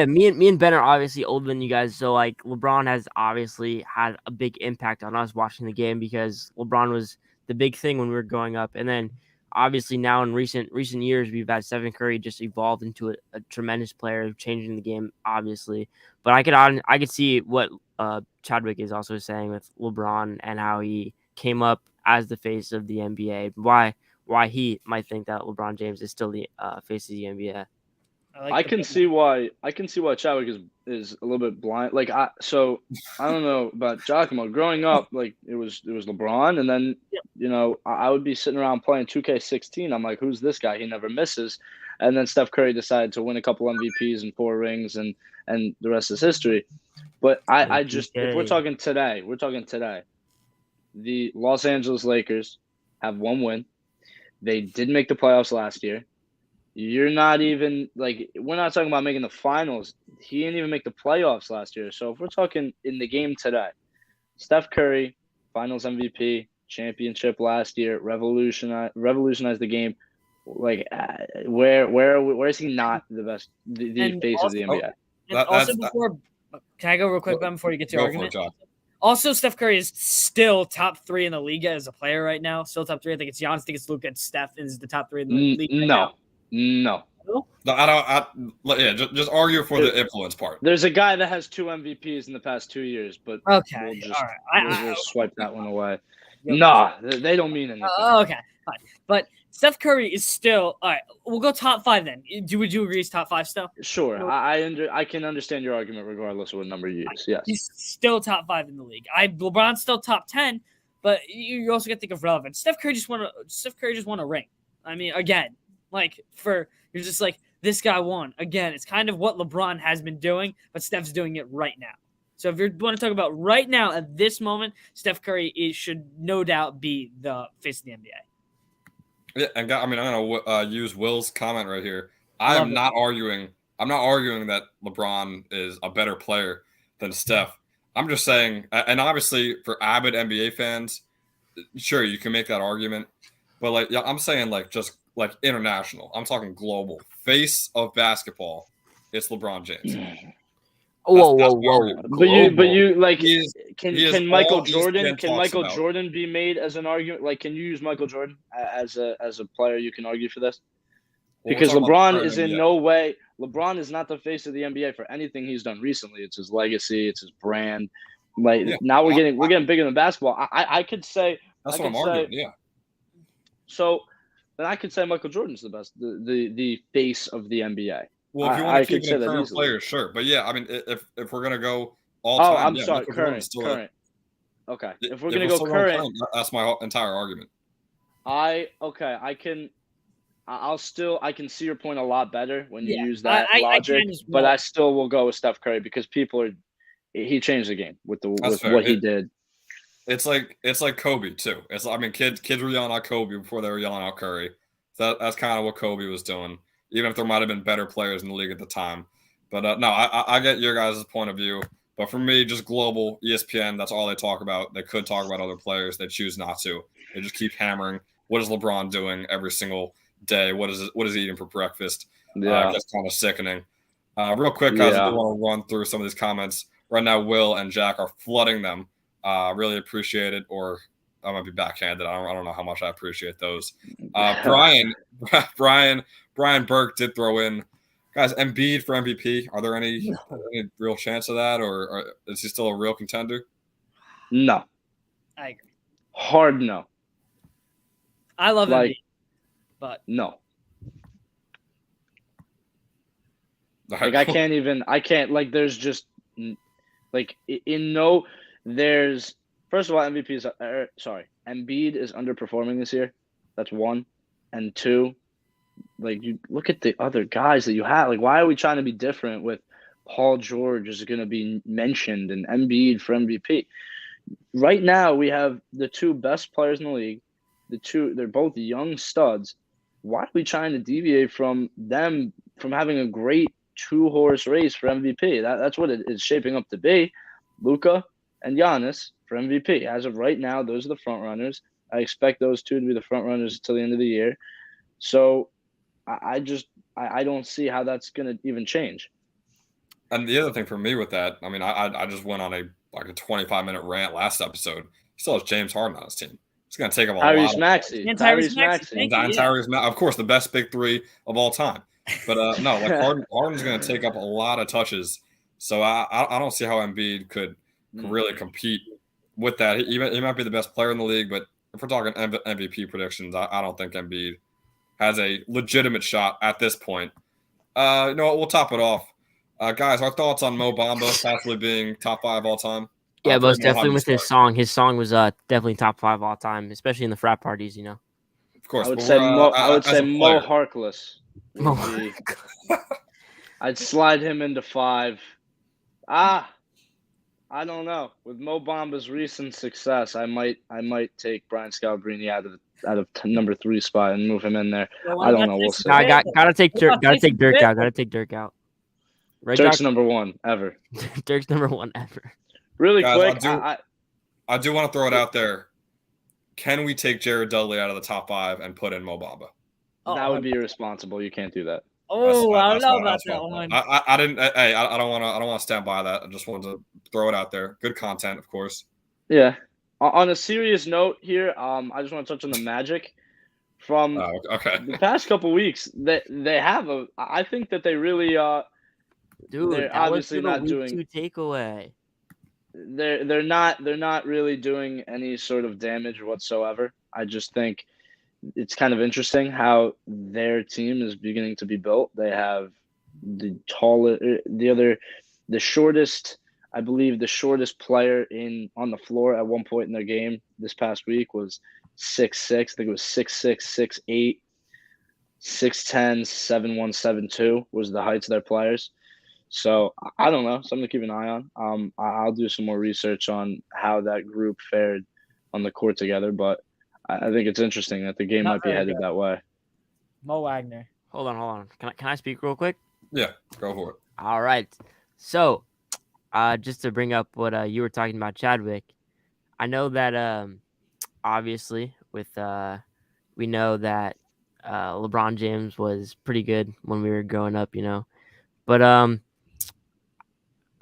Me and Ben are obviously older than you guys, so like LeBron has obviously had a big impact on us watching the game because LeBron was the big thing when we were growing up, and then obviously now in recent years we've had Stephen Curry just evolved into a tremendous player, changing the game obviously. But I could see what Chadwick is also saying with LeBron and how he came up as the face of the NBA. Why he might think that LeBron James is still the face of the NBA. I can see why Chadwick is a little bit blind. Like I don't know about Giacomo. Growing up, like it was LeBron, and then you know I would be sitting around playing 2K16. I'm like, who's this guy? He never misses. And then Steph Curry decided to win a couple MVPs and 4 rings, and the rest is history. But I just if we're talking today, the Los Angeles Lakers have 1 win. They did make the playoffs last year. You're not even like we're not talking about making the finals he didn't even make the playoffs last year. So if we're talking in the game today, Steph Curry, Finals MVP, championship last year, revolutionized the game. Like, where is he not the best, the face of the NBA? Can I go real quick, Ben, before you get to your argument? For it, also, Steph Curry is still top 3 in the league as a player right now. Still top 3. I think it's Giannis. I think it's Luka and Steph is the top 3 in the league. No. No, I don't. Just argue for the influence part. There's a guy that has 2 MVPs in the past 2 years, but okay, all right. We'll swipe that one away. Yep. Nah, they don't mean anything. Okay, fine. But Steph Curry is still all right. We'll go top 5 then. Would you agree he's top 5 still? Sure, I can understand your argument regardless of what number you use. Yes, he's still top 5 in the league. LeBron's still top 10, but you also got to think of relevance. Steph Curry just won a ring. I mean, again, like you're just like this guy won again. It's kind of what LeBron has been doing, but Steph's doing it right now. So if you want to talk about right now at this moment, Steph Curry should no doubt be the face of the NBA. Yeah, and I'm gonna use Will's comment right here. I'm not arguing that LeBron is a better player than Steph. I'm just saying, and obviously for avid NBA fans, sure you can make that argument, but like I'm saying, like just like international. I'm talking global face of basketball. It's LeBron James. Whoa. But you like can Michael Jordan be made as an argument? Like, can you use Michael Jordan as a player? You can argue for this because LeBron is in no way. LeBron is not the face of the NBA for anything he's done recently. It's his legacy. It's his brand. Like now we're getting bigger than basketball. I could say that's what I'm arguing. Yeah. So then I could say Michael Jordan's the best, the face of the NBA. Well, if you want to keep it current players, sure. But yeah, I mean, if we're gonna go all time, I'm sorry, current. Okay, if we're gonna go current, that's my entire argument. I can see your point a lot better when you use that logic. But I still will go with Steph Curry because he changed the game with what he did. It's like Kobe too. Kids were yelling out Kobe before they were yelling out Curry. So that's kind of what Kobe was doing. Even if there might have been better players in the league at the time. But no, I get your guys' point of view. But for me, just global, ESPN, that's all they talk about. They could talk about other players. They choose not to. They just keep hammering, what is LeBron doing every single day? What is he eating for breakfast? Yeah. That's kind of sickening. Real quick, guys, I want to run through some of these comments. Right now, Will and Jack are flooding them. Really appreciate it. Or I might be backhanded. I don't know how much I appreciate those. Brian Burke did throw in, guys, Embiid for MVP. Are there any real chance of that, or is he still a real contender? No. I agree. Hard no. I love Embiid, but no. Like I can't like there's just like first of all Embiid is underperforming this year. That's one. And two, like you look at the other guys that you have. Like, why are we trying to be different with Paul George is going to be mentioned and Embiid for MVP? Right now, we have the 2 best players in the league. They're both young studs. Why are we trying to deviate from them from having a great 2-horse race for MVP? That's what it is shaping up to be. Luka and Giannis for MVP. As of right now, those are the front runners. I expect those 2 to be the front runners until the end of the year. So I don't see how that's going to even change. And the other thing for me with that, I mean, I just went on a 25-minute rant last episode. He still has James Harden on his team. It's going to take him a lot. Tyrese Maxey. Of course, the best big 3 of all time. But no, like Harden's going to take up a lot of touches. So I don't see how Embiid could really compete with that. He might be the best player in the league, but if we're talking MVP predictions, I don't think Embiid has a legitimate shot at this point. We'll top it off. Guys, our thoughts on Mo Bamba possibly being top 5 all time? Yeah, most definitely with his song. His song was definitely top 5 all time, especially in the frat parties, Of course. I would say Mo Harkless. I'd slide him into 5. I don't know. With Mo Bamba's recent success, I might take Brian Scalabrine out of number 3 spot and move him in there. I don't know. We'll see. Gotta take Dirk out. Gotta take Dirk out. Right, Dirk's Doc? number one ever. Dirk's number one ever. Really Guys, quick, I do want to throw it out there. Can we take Jared Dudley out of the top 5 and put in Mo Bamba? that would be irresponsible. You can't do that. Oh, I don't That's know what- about that's that what- one. I didn't. Hey, I don't want to stand by that. I just wanted to throw it out there. Good content, of course. Yeah. On a serious note here, I just want to touch on the Magic. From Oh, okay. the past couple weeks, they have I think that they really Dude, they're that obviously was the not week doing. 2 takeaway. They're not really doing any sort of damage whatsoever. I just think it's kind of interesting how their team is beginning to be built. They have the shortest, I believe the shortest player on the floor at one point in their game this past week was 6'6". I think it was 6'6", 6'8", 6'10", 7'1", 7'2" was the heights of their players. So I don't know, something to keep an eye on. I'll do some more research on how that group fared on the court together, but I think it's interesting that the game Not might be very headed good. that way. Mo Wagner. Hold on. Can I speak real quick? Yeah, go for it. All right. So, just to bring up what you were talking about, Chadwick, I know that obviously with we know that LeBron James was pretty good when we were growing up, but I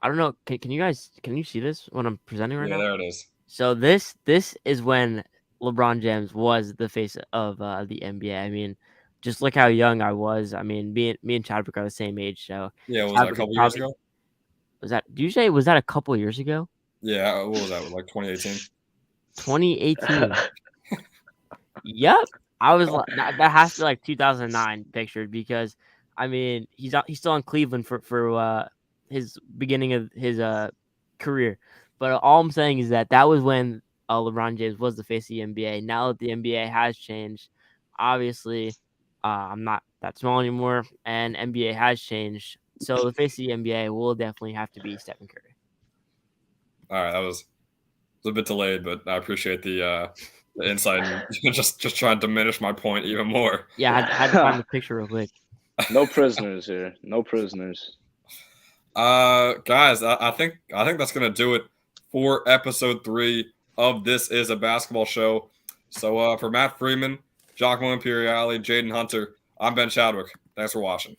don't know. Can you see this when I'm presenting right Yeah, now? there it is. So this is when LeBron James was the face of the NBA. I mean, just look how young I was. I mean, me and Chadwick are the same age, so Yeah, was that a Chadwick couple is years probably- ago? Did you say was that a couple years ago? Yeah, what was that? Like 2018? 2018. Yep. I was like that has to be like 2009 pictured because I mean he's still in Cleveland for his beginning of his career. But all I'm saying is that was when LeBron James was the face of the NBA. Now that the NBA has changed, obviously I'm not that small anymore, and NBA has changed. So the face of the NBA will definitely have to be Stephen Curry. All right, that was a bit delayed, but I appreciate the insight and just trying to diminish my point even more. Yeah, I had to find the picture real quick. No prisoners here. No prisoners. Guys, I think that's gonna do it for episode 3 of This Is a Basketball Show. So for Matt Freeman, Giacomo Imperiale, Jaden Hunter, I'm Ben Chadwick. Thanks for watching.